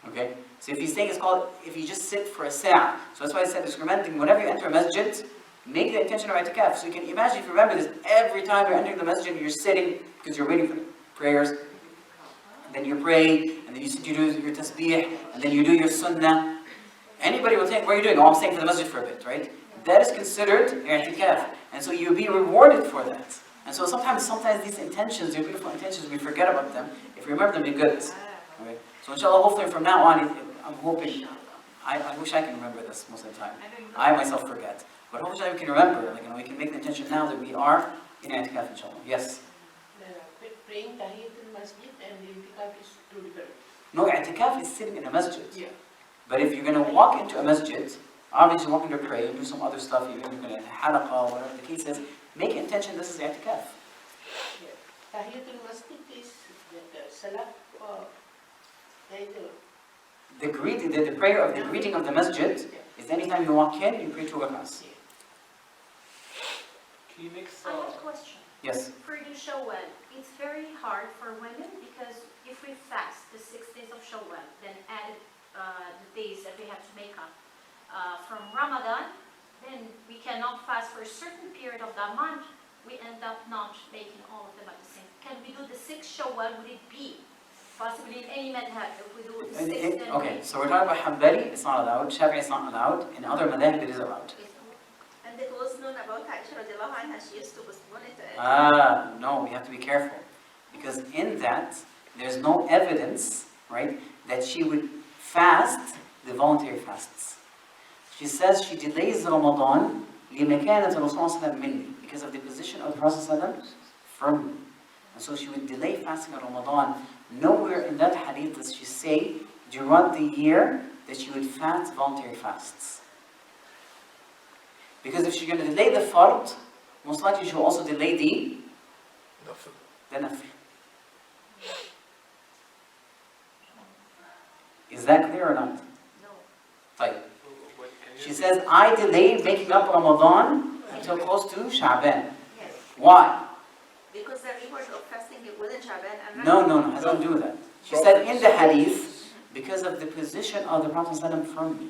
[SPEAKER 1] Okay? So if you're staying, it's called, if you just sit for a sa'. So that's why I said it's recommending, whenever you enter a masjid, make the intention of i'tikaf. So you can imagine, if you remember this, every time you're entering the masjid, you're sitting, because you're waiting for the prayers, and then you pray, and then you sit, you do your tasbih, and then you do your sunnah. Anybody will think, what are you doing? Oh, I'm staying for the masjid for a bit, right? That is considered i'tikaf. And so you'll be rewarded for that. And so sometimes these intentions, these beautiful intentions, we forget about them. If we remember them, they're good. Okay? So inshallah, hopefully from now on, I'm hoping, I wish I can remember this most of the time. I myself forget. But hopefully we can remember, we can make the intention now that we are in i'tikaf, inshallah. Yes?
[SPEAKER 8] Praying Tahiyyat al-Masjid and i'tikaf is two different.
[SPEAKER 1] No, i'tikaf is sitting in a masjid.
[SPEAKER 8] Yeah.
[SPEAKER 1] But if you're going to walk into a masjid, obviously walk into pray and do some other stuff, you're going to halaqah, whatever the case is, make intention this is i'tikaf.
[SPEAKER 8] Yeah. Tahiyyat al-Masjid is the salah for
[SPEAKER 1] the prayer of the greeting of the masjid is anytime you walk in, you pray 2 rak'ahs.
[SPEAKER 5] Can you mix?
[SPEAKER 7] I have a question.
[SPEAKER 1] Yes.
[SPEAKER 7] For the Shawwal, it's very hard for women because if we fast the 6 days of Shawwal, then add the days that we have to make up from Ramadan, then we cannot fast for a certain period of the month. We end up not making all of them at the same. Can we do the 6 Shawwal? Would it be possibly in any madhab if we do the 6? Then
[SPEAKER 1] Okay, so we're talking about Hanbali, it's not allowed. Shafi'i, it's not allowed. In other madhab, it is allowed.
[SPEAKER 6] And it was known about Aisha radiallahu anha, she used to postpone it.
[SPEAKER 1] No, we have to be careful. Because in that, there's no evidence, right, that she would fast the voluntary fasts. She says she delays Ramadan لِمَكَانَةِ الرَّسُولِ مِنِّي, because of the position of the Prophet from me. And so she would delay fasting on Ramadan. Nowhere in that hadith does she say throughout the year that she would fast voluntary fasts. Because if she's going to delay the fard, most likely she will also delay the nafl. Is that clear or not?
[SPEAKER 6] No.
[SPEAKER 1] Right. She says, I delay making up Ramadan until close to Sha'ban.
[SPEAKER 6] Yes.
[SPEAKER 1] Why?
[SPEAKER 6] Because the reward of fasting within Shaban and
[SPEAKER 1] No, has nothing to do with that. She said in the hadith, because of the position of the Prophet ﷺ from me.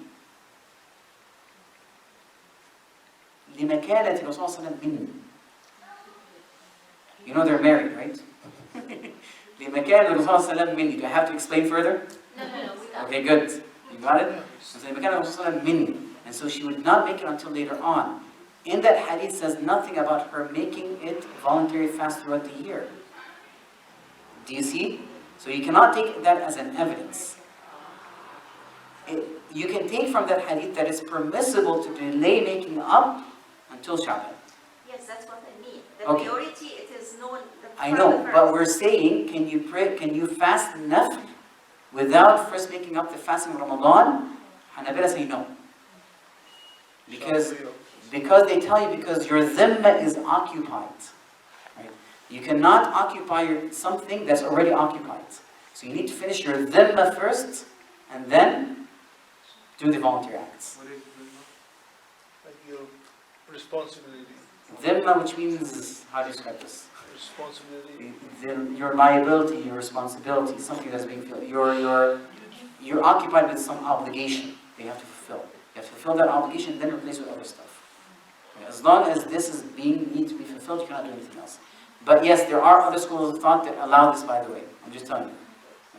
[SPEAKER 1] لِمَكَانَةِ الرَّسُولِ صلى الله عليه وسلم مني. You know they're married, right? لِمَكَانَةِ الرَّسُولِ صلى الله عليه وسلم مني. Do I have to explain further?
[SPEAKER 7] No, we got
[SPEAKER 1] Okay, good. You got it? So لِمَكَانَةِ الرَّسُولِ صلى الله عليه وسلم مني. And so she would not make it until later on. In that hadith says nothing about her making it voluntary fast throughout the year. Do you see? So you cannot take that as an evidence. You can take from that hadith that it's permissible to delay making up until Sha'ban.
[SPEAKER 6] yes, that's what I mean. The
[SPEAKER 1] Okay.
[SPEAKER 6] priority, it is known.
[SPEAKER 1] I know, but we're saying, can you fast nafl without first making up the fasting of Ramadan? Hanabila say no. Because they tell you, because your dhimma is occupied. Right? You cannot occupy something that's already occupied. So you need to finish your dhimma first, and then do the voluntary acts.
[SPEAKER 5] What is this?
[SPEAKER 4] Like your responsibility.
[SPEAKER 1] Dhimma, which means, how do you describe this?
[SPEAKER 4] Responsibility.
[SPEAKER 1] Your liability, your responsibility, something that's being filled. You're occupied with some obligation that you have to fulfill. You have to fulfill that obligation, then replace it with other stuff. As long as this is need to be fulfilled, you cannot do anything else. But yes, there are other schools of thought that allow this, by the way. I'm just telling you.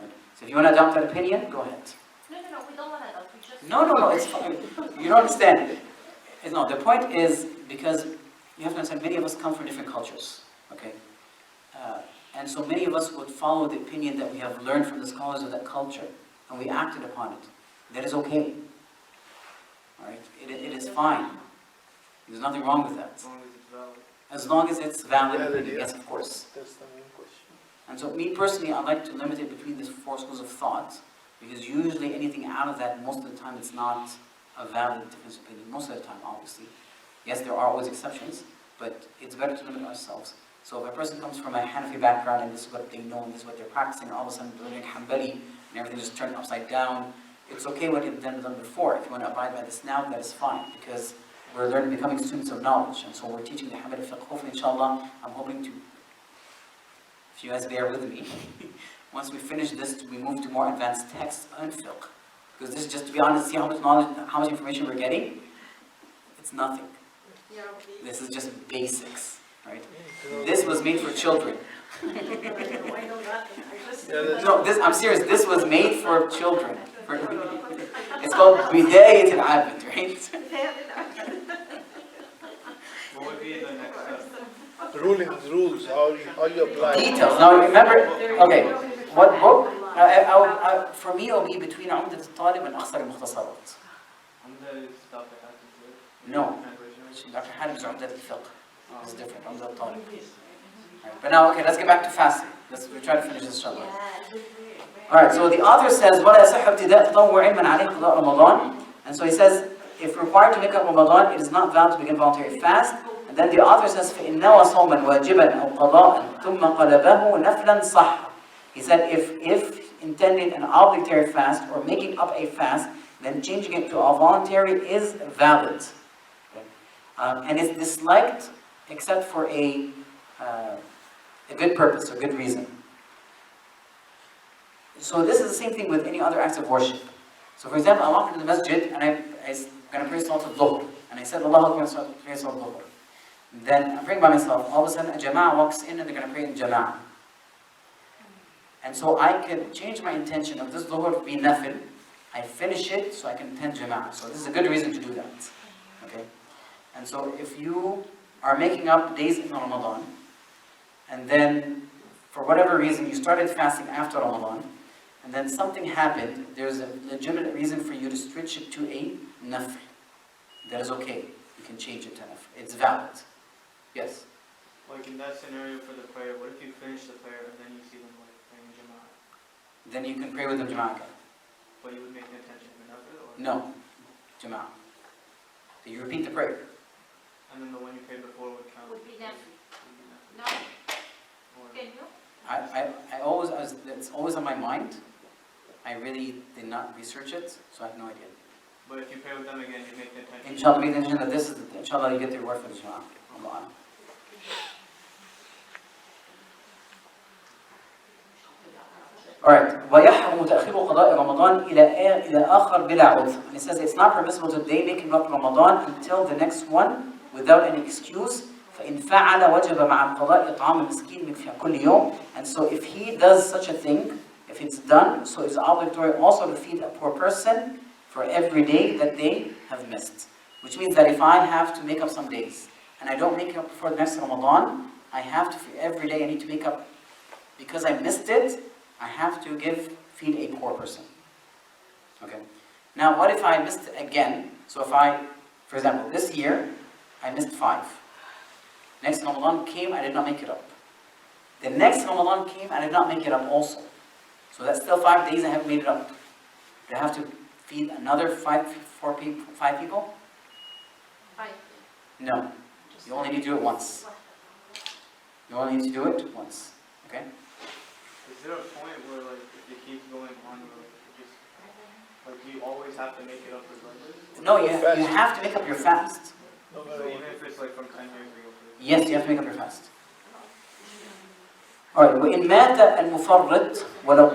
[SPEAKER 1] Right? So if you want to adopt that opinion, go ahead.
[SPEAKER 7] No, we don't want to adopt, we just...
[SPEAKER 1] No, it's fine. You don't understand. No, the point is, because you have to understand, many of us come from different cultures, okay? And so many of us would follow the opinion that we have learned from the scholars of that culture, and we acted upon it. That is okay. All right? It is fine. There's nothing wrong with that.
[SPEAKER 5] As long as it's valid.
[SPEAKER 1] As long as it's valid,
[SPEAKER 4] Valid, yeah.
[SPEAKER 1] yes, of course.
[SPEAKER 4] That's the main question.
[SPEAKER 1] And so me personally, I like to limit it between these four schools of thought, because usually anything out of that, most of the time, it's not a valid difference of opinion. Most of the time, obviously. Yes, there are always exceptions, but it's better to limit ourselves. So if a person comes from a Hanafi background, and this is what they know, and this is what they're practicing, and all of a sudden they're learning Hanbali, and everything just turned upside down, it's okay what you've done before. If you want to abide by this now, that is fine, because we're learning, becoming students of knowledge, and so we're teaching the Hanbali Fiqh. Hopefully, inshallah, I'm hoping to, if you guys bear with me, once we finish this, we move to more advanced texts on fiqh. Because this is just, to be honest, see how much knowledge, how much information we're getting? It's nothing. This is just basics, right? This was made for children. No, I'm serious, this was made for children. It's called Bidayat al-Abd, right?
[SPEAKER 5] What would be the next step?
[SPEAKER 4] Rules, how you apply.
[SPEAKER 1] Details. Now remember, okay, what book? For me, it will be between Umdat al-Talib and Akhsar al-Mukhtasarat.
[SPEAKER 5] Hamza is Dr. Hatim's word.
[SPEAKER 1] No,
[SPEAKER 5] Translation.
[SPEAKER 1] Dr. Halim's Umdat al-Fiqh. It's different, Umdat al-Talib. Right. But now, okay, let's get back to fasting. We'll try to finish this, inshallah. Alright, so the author says, وَلَا يَصِحُّ ابْتِدَاءُ تَطَوُّعٍ مَنْ عَلَيْهِ قَضَاءُ رَمَضَانَ. And so he says, if required to make up Ramadan, it is not valid to begin voluntary fast. And then the author says, فَإِنَّ وَصَوْمًا وَاجِبًا أَوْ قَضَاءً ثُمَّ قَلَبَهُ نَفْلًا صَحَّ. He said, if intending an obligatory fast or making up a fast, then changing it to a voluntary is valid. Okay. And it's disliked except for a good purpose, a good reason. So this is the same thing with any other acts of worship. So for example, I walk into the masjid and I'm going to pray Salat al-Dhuhr. And I said, Allahu Akbar, pray Salat al-Dhuhr. Then I'm praying by myself. All of a sudden a jama'ah walks in and they're going to pray in jama'ah. And so I can change my intention of this dhuhr to be nafil. I finish it so I can attend jama'ah. So this is a good reason to do that. Okay? And so if you are making up days in Ramadan, and then for whatever reason you started fasting after Ramadan, and then something happened, there's a legitimate reason for you to switch it to a nafl. That is okay. You can change it to nafl. It's valid. Yes?
[SPEAKER 5] Like in that scenario for the prayer, what if you finish the prayer and then you see them like praying Jama'ah?
[SPEAKER 1] Then you can pray with them jama'ah again.
[SPEAKER 5] But you would make the intention of another or?
[SPEAKER 1] No. Jama'ah. So you repeat the prayer.
[SPEAKER 5] And then the one you prayed before would count?
[SPEAKER 7] Would be nafil. No?
[SPEAKER 5] Or-
[SPEAKER 7] Can you?
[SPEAKER 1] It's always on my mind. I really did not research it, so I have no idea.
[SPEAKER 5] But if you pray with them again, you make the intention.
[SPEAKER 1] Inshallah, make the intention that this is, inshallah, you get the reward for the jama'ah. Allah. Alright, وَيَحْرُمُ تَأْخِيرُ قَضَاءِ رَمَضَانِ إِلَى آخَرْ بِلَا عُذْرٍ. And it says it's not permissible to delay making up Ramadan until the next one without any excuse. فَإِنْ فَعَلَ وَجَبَ مَعَ الْقَضَاءِ إِطْعَامُ الْمِسْكِينِ مِنْ كُلِّ يَوْمٍ. And so if he does such a thing, if it's done, so it's obligatory also to feed a poor person for every day that they have missed. Which means that if I have to make up some days, and I don't make it up before the next Ramadan, I have to, every day I need to make up, because I missed it, I have to feed a poor person. Okay. Now what if I missed it again? So if for example, this year, I missed 5. Next Ramadan came, I did not make it up. The next Ramadan came, I did not make it up also. So that's still 5 days I haven't made it up. Do I have to feed another 5 people?
[SPEAKER 7] 5.
[SPEAKER 1] No. You only need to do it once. You only need to do it once. Okay?
[SPEAKER 5] Is there a point where, like, if it keeps going on, like, just, like, do you always have to make it up regardless?
[SPEAKER 1] No, you have to make up your fast.
[SPEAKER 4] No
[SPEAKER 5] So
[SPEAKER 4] matter
[SPEAKER 5] even
[SPEAKER 4] what.
[SPEAKER 5] if it's like from 10 years ago?
[SPEAKER 1] Yes, you have to make up your fast. Alright, وإن مات المفرط ولو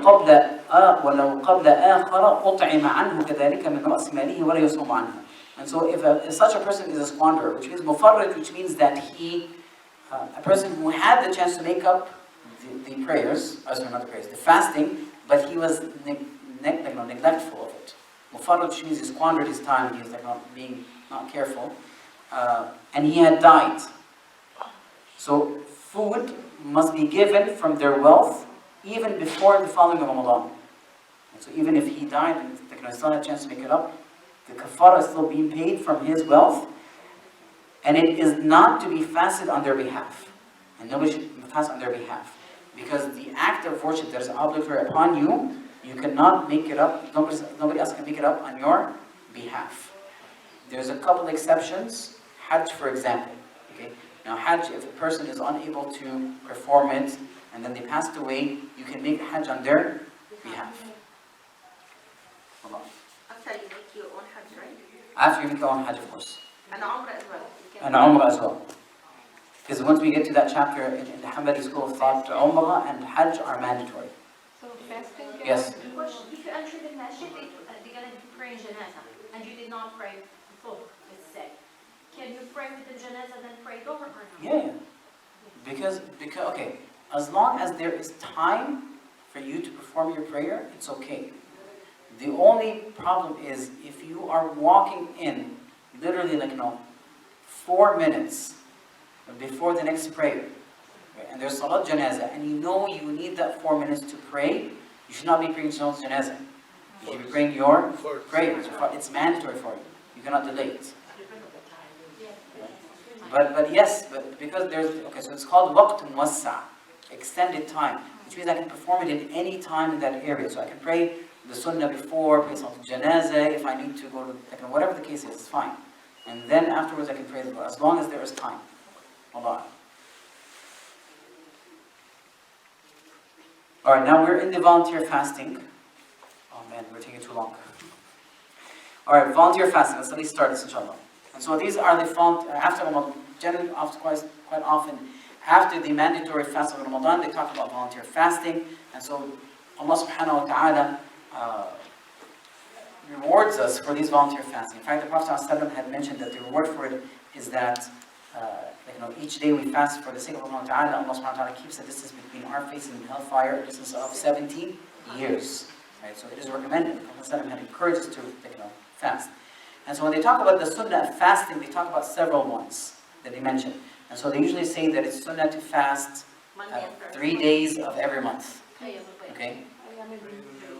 [SPEAKER 1] قبل آخر أطعم عنه كذلك من رأس ماله ولا يصوم عنه. And so if such a person is a squanderer, which means مفرط, which means that he, a person who had the chance to make up the prayers, sorry, not the prayers, the fasting, but he was neglectful of it. مفرط, which means he squandered his time, he was like not careful, and he had died. So food must be given from their wealth even before the following Ramadan. And so even if he died and he still had a chance to make it up, the kafara is still being paid from his wealth, and it is not to be fasted on their behalf. And nobody should fast on their behalf. Because the act of worship that is obligatory upon you, you cannot make it up, nobody else can make it up on your behalf. There's a couple exceptions. Hajj, for example. Okay? Now Hajj, if a person is unable to perform it, and then they passed away, you can make Hajj on their behalf. Hold on.
[SPEAKER 6] After you make your own Hajj, right?
[SPEAKER 1] After you make your own Hajj, of course.
[SPEAKER 6] And Umrah as well. You can-
[SPEAKER 1] And Umrah as well. Because once we get to that chapter in the Hanbali school of thought, Umrah and Hajj are mandatory.
[SPEAKER 2] So fasting?
[SPEAKER 1] Yes?
[SPEAKER 7] Question, if you enter the masjid, they're going to pray in janazah, and you did not pray before, let's say. Can you pray with the janazah then pray it over or not?
[SPEAKER 1] Yeah. Because, okay, as long as there is time for you to perform your prayer, it's okay. The only problem is if you are walking in, literally 4 minutes before the next prayer, okay, and there's salat janazah, and you know you need that 4 minutes to pray, you should not be praying salat janazah. You should be praying your prayers. It's mandatory for you. You cannot delay it. But yes, but because there's, okay, so it's called waqt muwassa, extended time, which means I can perform it in any time in that area. So I can pray the sunnah before, pray salat janazah, if I need to go to, whatever the case is, it's fine. And then afterwards I can pray the Lord, as long as there is time. Allah. Alright, now we're in the volunteer fasting. Oh man, we're taking too long. Alright, volunteer fasting. Let's at least start this, inshallah. And so these are the after Ramadan, generally quite often, after the mandatory fast of Ramadan, they talk about volunteer fasting. And so Allah subhanahu wa ta'ala rewards us for these volunteer fasting. In fact, the Prophet ﷺ had mentioned that the reward for it is that each day we fast for the sake of Allah ta'ala, Allah subhanahu wa ta'ala keeps the distance between our face and hellfire, a distance of 70 years. Right? So it is recommended. The Prophet ﷺ had encouraged us to fast. And so when they talk about the sunnah of fasting, they talk about several ones that they mention. And so they usually say that it's sunnah to fast 3 days of every month. Okay?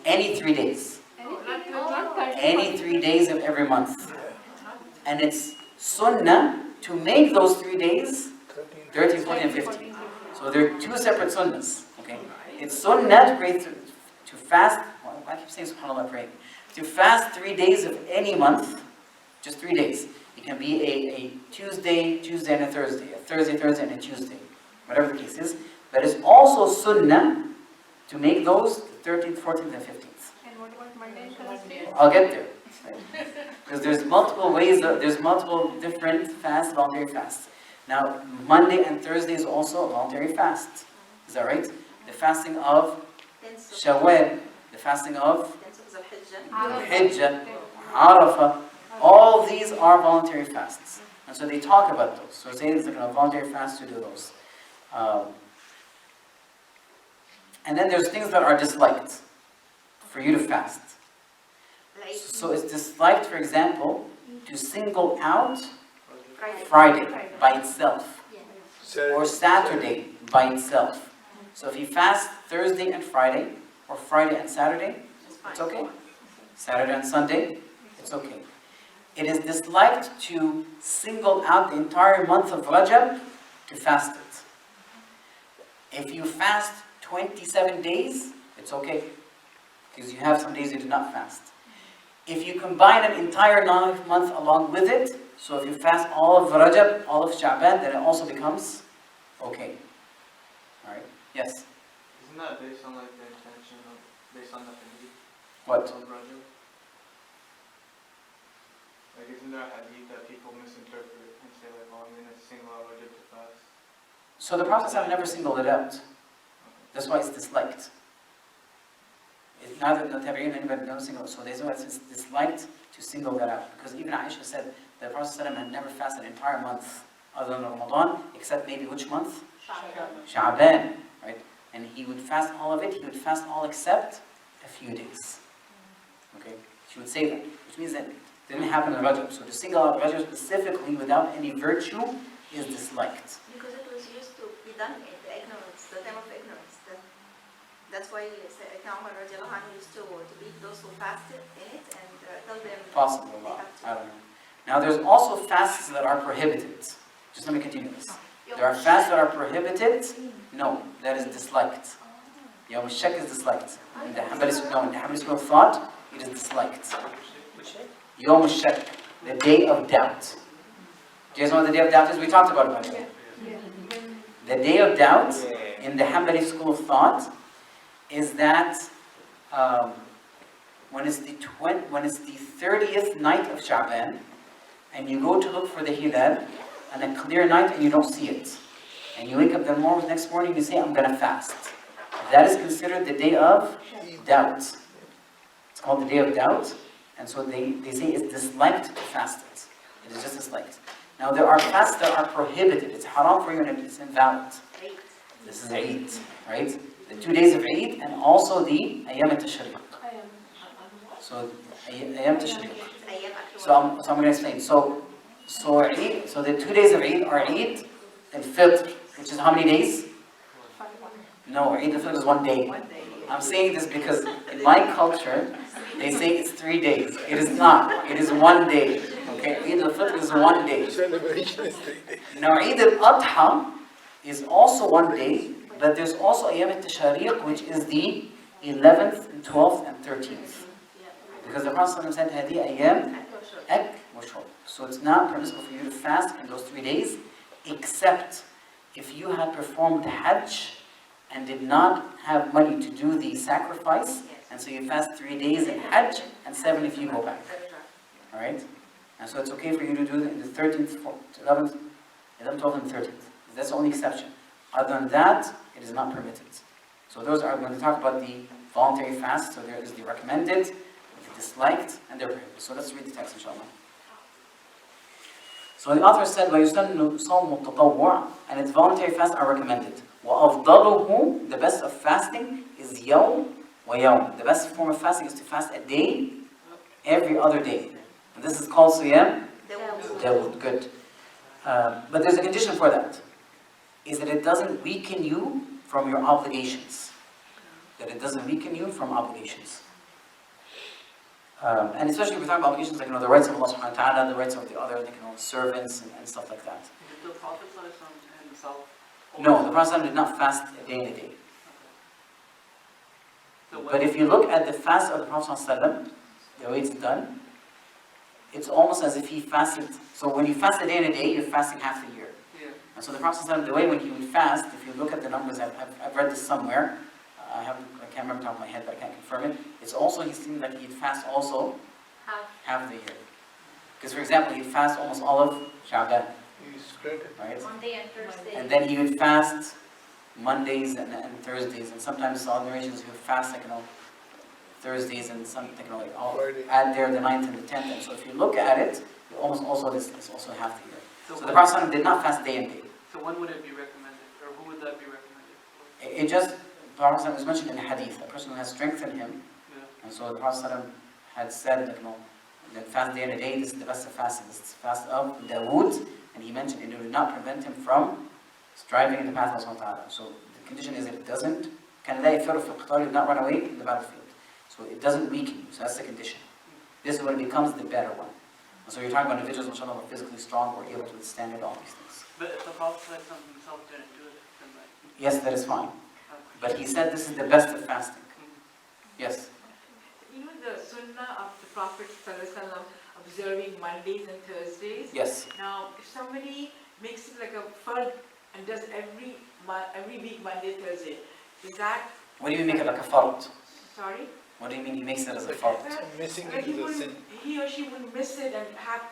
[SPEAKER 1] Any 3 days. Any 3 days of every month. And it's sunnah to make those 3 days 13, 14, and 15. So there are 2 separate sunnahs. Okay? It's sunnah to pray to fast. Well, I keep saying subhanAllah praying. To fast 3 days of any month. Just 3 days. It can be a Tuesday and a Thursday. A Thursday and a Tuesday. Whatever the case is. But it's also sunnah to make those 13th, 14th, and 15th.
[SPEAKER 2] And what about Monday and Thursday?
[SPEAKER 1] I'll get there. Because there's multiple ways, there's multiple different fasts, voluntary fasts. Now, Monday and Thursday is also a voluntary fast. Is that right? The fasting of Shawwal, the fasting of Hijjah, Arafah, all these are voluntary fasts. And so they talk about those. So say it's like a voluntary fast to do those. And then there's things that are disliked for you to fast. So it's disliked, for example, to single out Friday by itself. Or Saturday by itself. So if you fast Thursday and Friday, or Friday and Saturday, it's okay. Saturday and Sunday, it's okay. It is disliked to single out the entire month of Rajab to fast it. If you fast 27 days, it's okay. Because you have some days you did not fast. If you combine an entire 9th month along with it, so if you fast all of Rajab, all of Sha'ban, then it also becomes okay. Alright? Yes?
[SPEAKER 5] Isn't that based on like the intention of, based on the hadith?
[SPEAKER 1] What?
[SPEAKER 5] Of Rajab? Like isn't there a hadith that people misinterpret and say like, oh, I'm going to single out Rajab to fast?
[SPEAKER 1] So the Prophet ﷺ never singled it out. That's why it's disliked. It's neither the Tabi'in anybody never singled. So that's why it's disliked to single that out. Because even Aisha said that the Prophet ﷺ had never fasted an entire month other than Ramadan, except maybe which month? Sha'ban. Right? And he would fast all of it. He would fast all except a few days. Okay? She would say that. Which means that it didn't happen in Rajab. So to single out Rajab specifically without any virtue is disliked.
[SPEAKER 6] Because it was used to be done in the ignorance, the time of ignorance. That's why Sayyidina Umar radiallahu anhu used to beat those who fasted in it and tell them
[SPEAKER 1] Possible,
[SPEAKER 6] they have to.
[SPEAKER 1] I don't know. Now there's also fasts that are prohibited. Just let me continue this. There are fasts that are prohibited. No, that is disliked. Yawm al-Shak is disliked. In the Hanbali school of thought, it is disliked. Yawm al-Shak, the day of doubt. Do you guys know what the day of doubt is? We talked about it. The day of doubt in the Hanbali school of thought is that when it's the 30th night of Sha'ban, and you go to look for the hilal, and a clear night and you don't see it, and you wake up the next morning, you say, I'm going to fast. That is considered the day of doubt. It's called the day of doubt, and so they say it's disliked to fast it. It is just disliked. Now there are fasts that are prohibited. It's haram for you and it's invalid. This is Eid, right? The 2 days of Eid and also the Ayyam al-Tashriq. So Ayyam al-Tashriq. So I'm going to explain. So the 2 days of Eid are Eid al-Fitr, which is how many days? No, Eid al-Fitr is 1 day. I'm saying this because in my culture, they say it's 3 days. It is not. It is 1 day. Okay, Eid al-Fitr is 1 day.
[SPEAKER 4] Celebration is 3 days.
[SPEAKER 1] Now Eid al-Adha is also 1 day, but there's also Ayyam al-Tashriq, which is the 11th, and 12th, and 13th. Because the Prophet said, Hadi Ayyam Ak wa Shurb. So it's not permissible for you to fast in those 3 days, except if you had performed Hajj and did not have money to do the sacrifice, and so you fast 3 days in Hajj and 7 if you go back. Alright? And so it's okay for you to do it in the 13th, 11th, 12th, and 13th. That's the only exception. Other than that, it is not permitted. So those are going to talk about the voluntary fast. So there is the recommended, the disliked, and they're prohibited. So let's read the text, inshallah. So the author said, وَيُسَنُّ صَوْمُ التَّطَوُّعِ, and its voluntary fasts are recommended. وَأَفْضَلُهُ, the best of fasting is يَوْمْ وَيَوْمْ. The best form of fasting is to fast a day, every other day. And this is called Siyam Dawud. Good. But there's a condition for that. Is that it doesn't weaken you from your obligations. That it doesn't weaken you from obligations. And especially if we're talking about obligations like, the rights of Allah subhanahu wa ta'ala, the rights of the other, servants and stuff like that.
[SPEAKER 9] Did the Prophet himself?
[SPEAKER 1] No, the Prophet did not fast a day and a day.
[SPEAKER 9] So
[SPEAKER 1] But if you look at the fast of the Prophet, the way it's done, it's almost as if he fasted. So when you fast a day and a day, you're fasting half the year.
[SPEAKER 9] Yeah.
[SPEAKER 1] And so the Prophet, the way when he would fast, if you look at the numbers, I've read this somewhere. I can't remember the top of my head, but I can't confirm it. It's also, he seemed like he'd fast also half the year. Because for example, he'd fast almost all of Sha'ban,
[SPEAKER 4] You spread it.
[SPEAKER 1] right?
[SPEAKER 7] Monday and Thursday.
[SPEAKER 1] And then he would fast Mondays and Thursdays, and sometimes all narrations he would fast Thursdays and some all
[SPEAKER 4] Friday.
[SPEAKER 1] add there the 9th and the 10th. And so if you look at it, you almost also this is also half the year. So the Prophet did not fast day and day.
[SPEAKER 9] So when would it be recommended, or who would that be recommended?
[SPEAKER 1] It just, the Prophet was mentioned in the hadith, a person who has strength in him.
[SPEAKER 9] Yeah.
[SPEAKER 1] And so the Prophet had said that fast day and a day, this is the best of fasting. This is the fast of Dawood, and he mentioned it would not prevent him from striving in the path of Allah subhanahu wa ta'ala. So the condition is that it doesn't, can لا يفر في القتال, did not run away in the battlefield. So it doesn't weaken you, so that's the condition. This is when it becomes the better one. And so you're talking about individuals who are physically strong or able to withstand it, all these things.
[SPEAKER 9] But if the Prophet himself didn't do it, then like...
[SPEAKER 1] Yes, that is fine. But he said this is the best of fasting. Yes?
[SPEAKER 2] The sunnah of the Prophet ﷺ observing Mondays and Thursdays.
[SPEAKER 1] Yes.
[SPEAKER 2] Now, if somebody makes it like a fard
[SPEAKER 11] and does every week, Monday, Thursday. Is that,
[SPEAKER 1] What do you mean make it like a fard?
[SPEAKER 11] sorry?
[SPEAKER 1] What do you mean he makes it as a fard?
[SPEAKER 4] Missing
[SPEAKER 11] Like
[SPEAKER 4] into the sin.
[SPEAKER 11] he or she will miss it and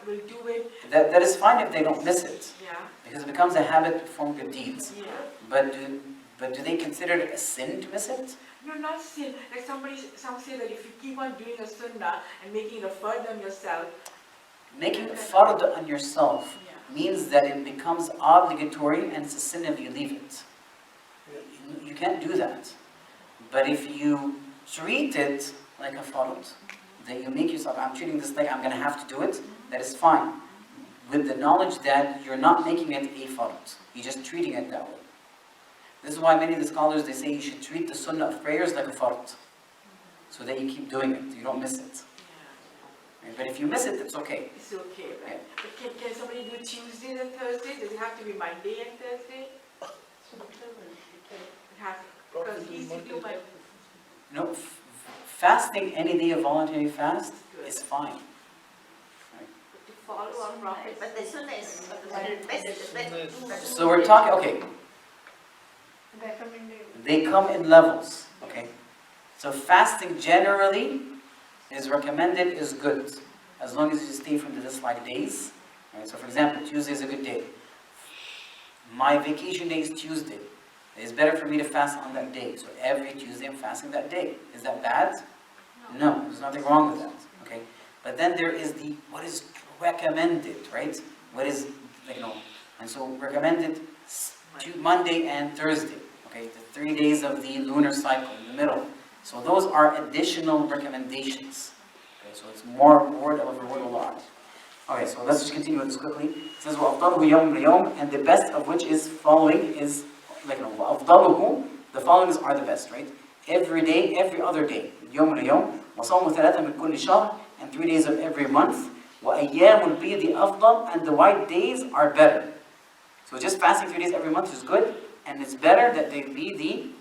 [SPEAKER 11] will do it,
[SPEAKER 1] That is fine if they don't miss it,
[SPEAKER 11] yeah,
[SPEAKER 1] because it becomes a habit to perform good deeds.
[SPEAKER 11] yeah.
[SPEAKER 1] But do they consider it a sin to miss it?
[SPEAKER 11] No, not sin. Like some say that if you keep on doing a sunnah and making it a fard on yourself,
[SPEAKER 1] Making fard on yourself means that it becomes obligatory and it's a sin if you leave it. You can't do that. But if you treat it like a fard, that you make yourself, I'm treating this like I'm going to have to do it, that is fine. With the knowledge that you're not making it a fard. You're just treating it that way. This is why many of the scholars, they say you should treat the sunnah of prayers like a fard. So that you keep doing it, you don't miss it. Right? But if you miss it, it's okay.
[SPEAKER 11] it's okay, right? But can somebody do Tuesdays and Thursdays? Does it have to be Monday and Thursday? It has, because he used to do my,
[SPEAKER 1] No, fasting any day of voluntary fast is fine.
[SPEAKER 6] To follow our Prophet, but the sunnah is better.
[SPEAKER 1] So we're talking, okay, they come in levels, okay? So fasting generally is recommended, is good, as long as you stay from the disliked days. Right? So for example, Tuesday is a good day. My vacation day is Tuesday. It's better for me to fast on that day. So every Tuesday I'm fasting that day. Is that bad? No, there's nothing wrong with that, okay? But then there is the, what is recommended, right? What is, and so recommended Monday and Thursday, okay? The 3 days of the lunar cycle in the middle. So those are additional recommendations. Okay, so it's more reward of Allah. Okay, so let's just continue with this quickly. It says, وَأَفْضَلُهُ يَوْمٌ لِيَوْمٍ, and the best of which is following is, وَأَفْضَلُهُ, the followings are the best, right? Every day, every other day. يَوْمٌ لِيَوْمٍ وَصَوْمُ ثَلَاثًا مِنْ كُلِّ شَهْرٍ, and 3 days of every month. وَأَيَّامُ الْبِيضِ أَفْضَلُ, and the white days are better. So just fasting 3 days every month is good, and it's better that they be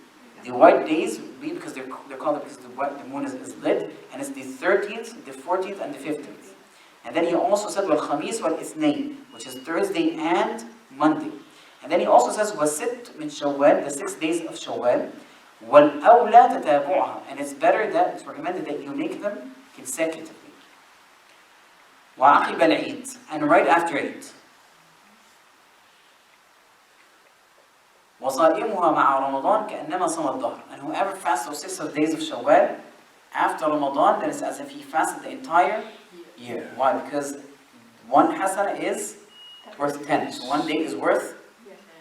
[SPEAKER 1] the white days, because they're called because the moon is lit, and it's the 13th, the 14th, and the 15th. And then he also said وَالْخَمِيسِ وَالْإِثْنَيْنِ, which is Thursday and Monday. And then he also says وَالسِّتْ مِنْ شَوَّالِ, the 6 days of Shawwal. وَالْأَوْلَى تَتَابُعَهَا, and it's better that, it's recommended that you make them consecutively. وَعَقِبَ الْعِيدِ, and right after Eid. وَصَائِمُهَا مَعَ رَمَضَانَ كَأَنَّمَا صَمَ الظَّهْرَ, and whoever fasts those 6 days of Shawwal after Ramadan, then it's as if he fasted the entire year. Why? Because one hasana is worth 10. So 1 day is worth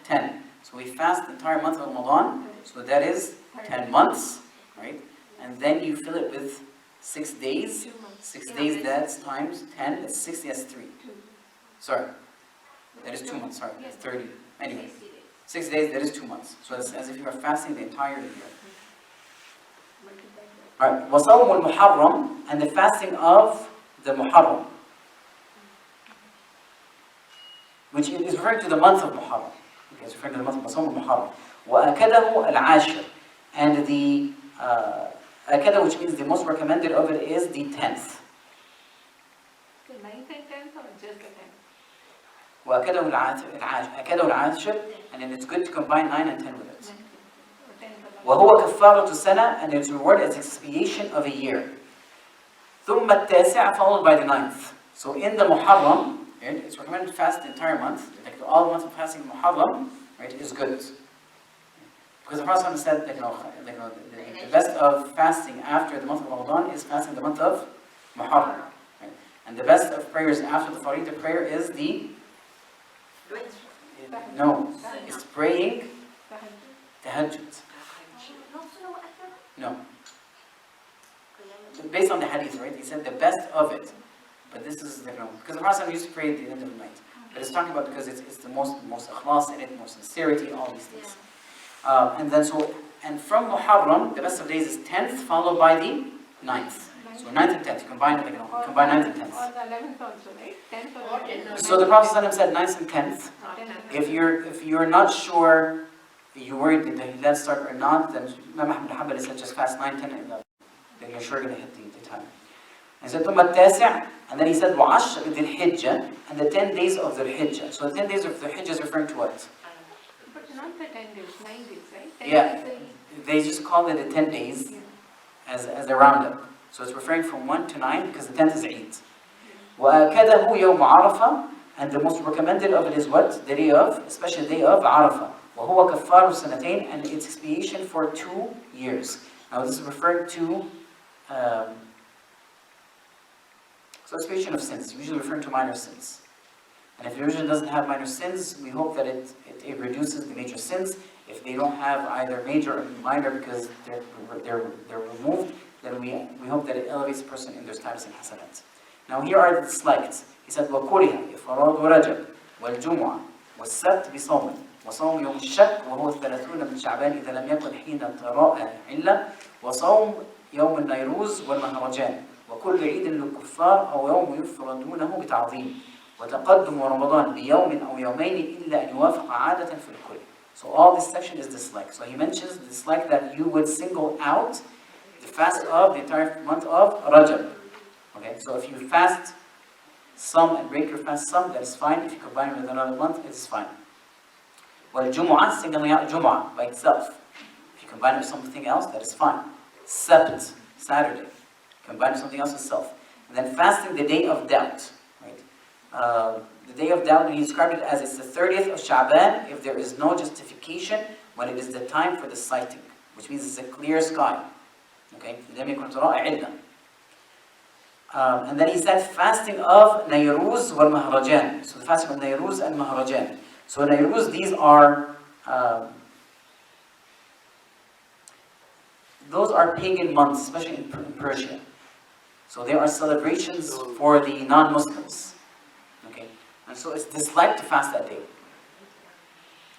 [SPEAKER 1] 10. So we fast the entire month of Ramadan, so that is 10 months, right? And then you fill it with 6 days. 6 days, that's times 10, that's 60, that's 3. Sorry. That is 2 months, sorry. That's 30. Anyway. 6 days, that is 2 months. So it's as if you are fasting the entire year. Alright, وَصَوْمُ الْمُحَرَّمِ, and the fasting of the Muharram, which is referring to the month of Muharram. Okay, it's referring to the month of Muharram. وَأَكَدَهُ الْعَاشِرِ, and the Akada, which means the most recommended of it, is the 10th.
[SPEAKER 2] The 9th and 10th or just the 10th?
[SPEAKER 1] وَأَكَدَهُ الْعَاشِرِ, and then it's good to combine 9 and 10 with it. وَهُوَ كَفَّارَةُ سَنَةٍ, and its reward is expiation of a year. ثُمَّ التَّاسِعَ, followed by the 9th. So in the Muharram, right, it's recommended to fast the entire month. Like all months of fasting in Muharram, right, is good. Because the Prophet said that the best of fasting after the month of Ramadan is fasting the month of Muharram. Right? And the best of prayers after the Faridah prayer is the... No, it's praying Tahajjud. No. Based on the hadith, right? He said the best of it. But this is, because the Prophet used to pray at the end of the night. But it's talking about because it's the most ikhlas in it, most sincerity, all these things. And from Muharram, the best of days is 10th, followed by the 9th. So 9th and 10th, combine 9th and 10th.
[SPEAKER 2] Or the 11th also, right? 10th or 11th.
[SPEAKER 1] So the Prophet said 9th and 10th. If you're not sure, you're worried that he let start or not, then Imam Ahmad Hanbali said just fast 9, 10, and 11. Then you're sure going to hit the time. And he said ثم التاسع, and then he said وعشر ذي الحجة, and the 10 days of the Hijjah. So the 10 days of the Hijjah is referring to what?
[SPEAKER 2] not the 10 days, 9 days, right? 10
[SPEAKER 1] Yeah.
[SPEAKER 2] days
[SPEAKER 1] They just call it the 10 days as a roundup. So it's referring from 1 to 9 because the 10th is Eid. وَأَكَدَهُ يَوْمَ عَرَفَةٍ, and the most recommended of it is what? The day of, especially the day of Arafah. وَهُوَ كَفَّارُ سَنَتَيْن, and it's expiation for 2 years. Now this is referring to, so expiation of sins, usually referring to minor sins. And if the religion doesn't have minor sins, we hope that it reduces the major sins. If they don't have either major or minor because they're removed, then we hope that it elevates the person in their status in hasanat. Now here are the disliked. He said, وَكُرِهَ إِفْرَادُ رَجَبْ وَالْجُمُعَةِ وَالسَّبْتِ بِصَوْمٍ وَصَوْمِ يَوْمِ الشَّكِّ وَهُوَ 30 من شعبان إذا لم يكن حين تراءى علة وصوم يوم النيروز والمهرجان وكل عيد للكفار أو يوم يفردونه بتعظيم وتقدم رمضان بيوم أو يومين إلا أن يوافق عادة في الكل. So all this section is dislike. So he mentions the dislike that you would single out the fast of the entire month of Rajab. Okay, so if you fast some and break your fast some, that is fine. If you combine it with another month, it is fine. Well, Jumu'ah, singling out Jumu'ah by itself. If you combine it with something else, that is fine. Sabt, Saturday, combine it with something else itself. And then fasting the day of doubt. The day of doubt, and he described it as it's the 30th of Sha'ban if there is no justification when it is the time for the sighting, which means it's a clear sky. Okay? And then he said fasting of Nayruz wal Mahrajan. So the fasting of Nayruz and Mahrajan. So Nayruz, these are those are pagan months, especially in Persia. So there are celebrations for the non-Muslims. Okay, and so it's disliked to fast that day.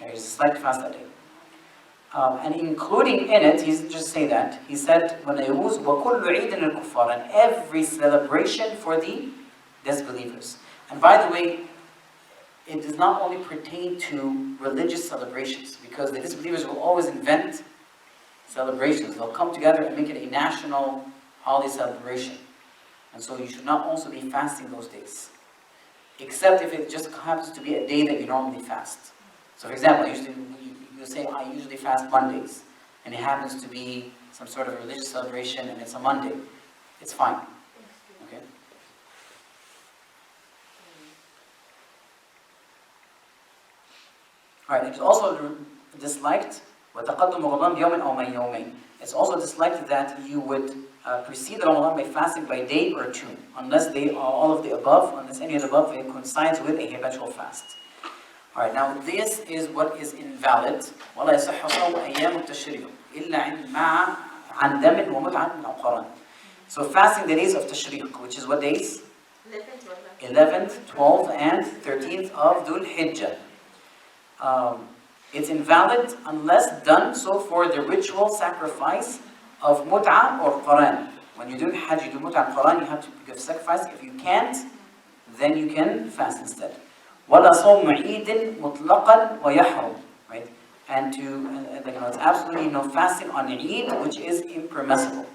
[SPEAKER 1] It's disliked to fast that day. And including in it, he's just say that, he said, وَنَيْرُوز وَكُلُّ عِيدٍ لِلْكُفَّارِ, and every celebration for the disbelievers. And by the way, it does not only pertain to religious celebrations, because the disbelievers will always invent celebrations. They'll come together and make it a national holiday celebration. And so you should not also be fasting those days, except if it just happens to be a day that you normally fast. So for example, you say, I usually fast Mondays, and it happens to be some sort of a religious celebration and it's a Monday. It's fine. Okay? Alright, it's also disliked, وَتَقَدُّمُ رَمَضَانَ بِيَوْمٍ أَوْ مَيْ. It's also disliked that you would precede Ramadan by fasting by day or two, unless they are all of the above, unless any of the above coincides with a habitual fast. Alright, now this is what is invalid. وَلَا يَصَحُّ صَوْمُ أَيَّامُ التَّشْرِيقِ إِلَّا عَنْ دَمٍ وَمُتْعَةٍ أَوْ قَرَانٍ. So fasting the days of Tashriq, which is what days? 11th, 12th, and 13th of Dhul Hijjah. It's invalid unless done so for the ritual sacrifice of mut'ah or qaran. When you do Hajj, you do mut'ah and qaran, you have to give sacrifice. If you can't, then you can fast instead. وَلَا صَوْمُ عِيدٍ مُطْلَقًا وَيَحْرُمْ. Right? And it's absolutely no fasting on Eid, which is impermissible.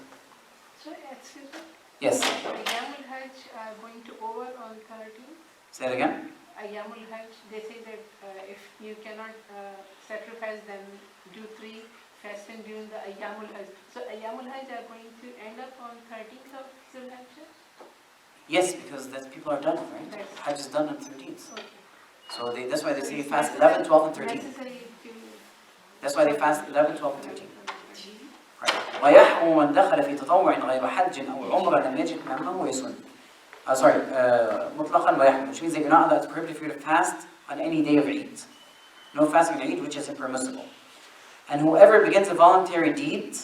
[SPEAKER 2] Sorry, excuse me.
[SPEAKER 1] Yes.
[SPEAKER 2] Ayyamul Hajj are going to over on 13th.
[SPEAKER 1] Say it again.
[SPEAKER 2] Ayyamul Hajj, they say that if you cannot sacrifice, then do 3 fasting during the Ayyamul Hajj. So Ayyamul Hajj are going to end up on 13th of Dhul Hijjah?
[SPEAKER 1] Yes, because people are done, right?
[SPEAKER 2] Yes.
[SPEAKER 1] Hajj is done on 13th.
[SPEAKER 2] Okay.
[SPEAKER 1] So that's why they say you fast 11, 12, and 13.
[SPEAKER 2] Necessary to...
[SPEAKER 1] That's why they fast 11, 12, and 13. Right. وَيَحْرُمُ مَنْ دَخَلَ فِي تَطَوُّعٍ غَيْرَ حَجٍّ أَوْ عُمْرَةٍ لَمْ يَجِدْ مَعَهُ يَصُومُ. مطلقا ويحرم, which means that you're not allowed to prohibit for you to fast on any day of Eid. No fasting on Eid, which is impermissible. And whoever begins a voluntary deed,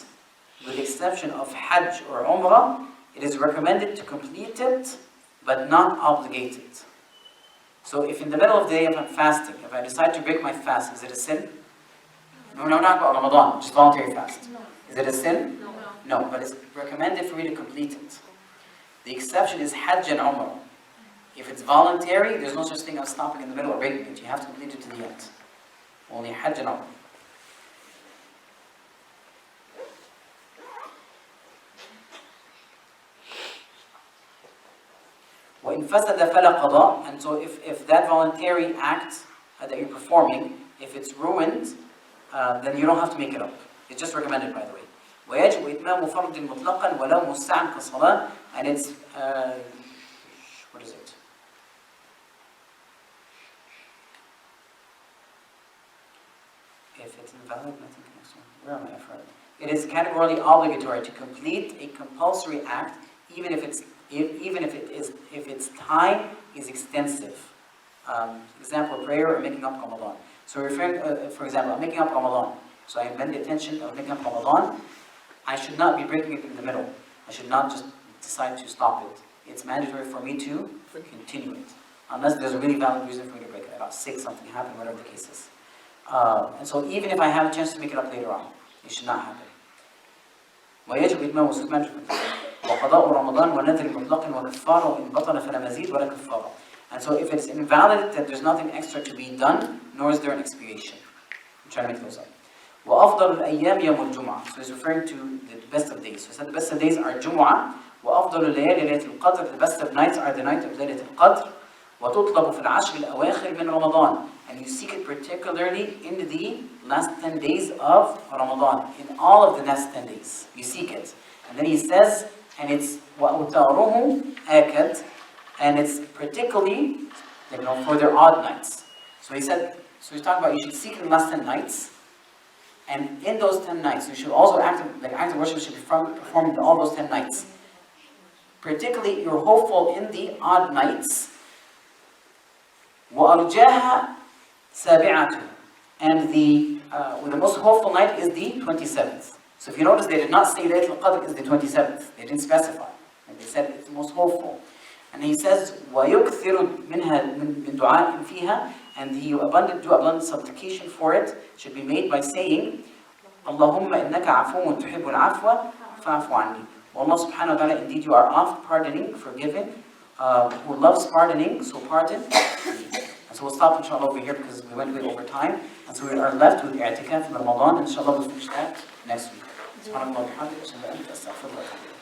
[SPEAKER 1] with the exception of Hajj or Umrah, it is recommended to complete it, but not obligated. So if in the middle of the day if I'm fasting, if I decide to break my fast, is it a sin? No, not about Ramadan, just voluntary fast. Is it a sin? No, but it's recommended for you to complete it. The exception is Hajj and Umrah. If it's voluntary, there's no such thing as stopping in the middle or breaking it. You have to complete it to the end. Only Hajj and Umrah. وَإِنْ فَسَدَ فَلَا قَضَاء. And so if that voluntary act that you're performing, if it's ruined, then you don't have to make it up. It's just recommended, by the way. ويجب إتمام فرض مطلقا ولو مستعن كالصلاة, and it's what is it? If it's invalid, nothing can explain. Where am I? I forgot. It is categorically obligatory to complete a compulsory act, even if its time is extensive. Example: prayer or making up Ramadan. So referring, for example, I'm making up Ramadan. So I bend the attention of making up Ramadan. I should not be breaking it in the middle. I should not just decide to stop it. It's mandatory for me to continue it, unless there's a really valid reason for me to break it. I got sick, something happened, whatever the case is. And so even if I have a chance to make it up later on, it should not happen. ويجب إتمام وقضاء رمضان ونذر مطلق وكفارة وإن بطل فلا مزيد ولا كفارة. And so if it's invalid, then there's nothing extra to be done, nor is there an expiation. I'm trying to make those up. وأفضل الأيام يوم الجمعة. So he's referring to the best of days. So he said the best of days are Jumu'ah. وأفضل الليالي ليلة القدر. The best of nights are the night of ليلة القدر. وتطلب في العشر الأواخر من رمضان. And you seek it particularly in the last 10 days of Ramadan. In all of the last 10 days, you seek it. And then he says, and it's وَأُوتَارُهُ آكَدْ. And it's particularly, for their odd nights. So he said, so he's talking about you should seek in the last 10 nights. And in those 10 nights, you should also act of worship should be performed in all those 10 nights. Particularly, you're hopeful in the odd nights. وَأَرْجَاهَا سَابِعَةٌ. And the most hopeful night is the 27th. So if you notice, they did not say Laylatul Qadr is the 27th. They didn't specify. And they said it's the most hopeful. And he says, وَيُكْثِرُ مِنْهَا مِنْ دُعَاءٍ فِيهَا. And the abundant supplication for it should be made by saying, اللهم إنك عفو تحب العفو فاعف عني. Allah subhanahu wa ta'ala, indeed you are oft pardoning, forgiving, who loves pardoning, so pardon. And so we'll stop inshallah over here because we went way over time. And so we are left with i'tikaf in Ramadan. Inshallah we'll finish that next week. سبحان الله وبحمده أشهد أن لا إله إلا أنت أستغفرك.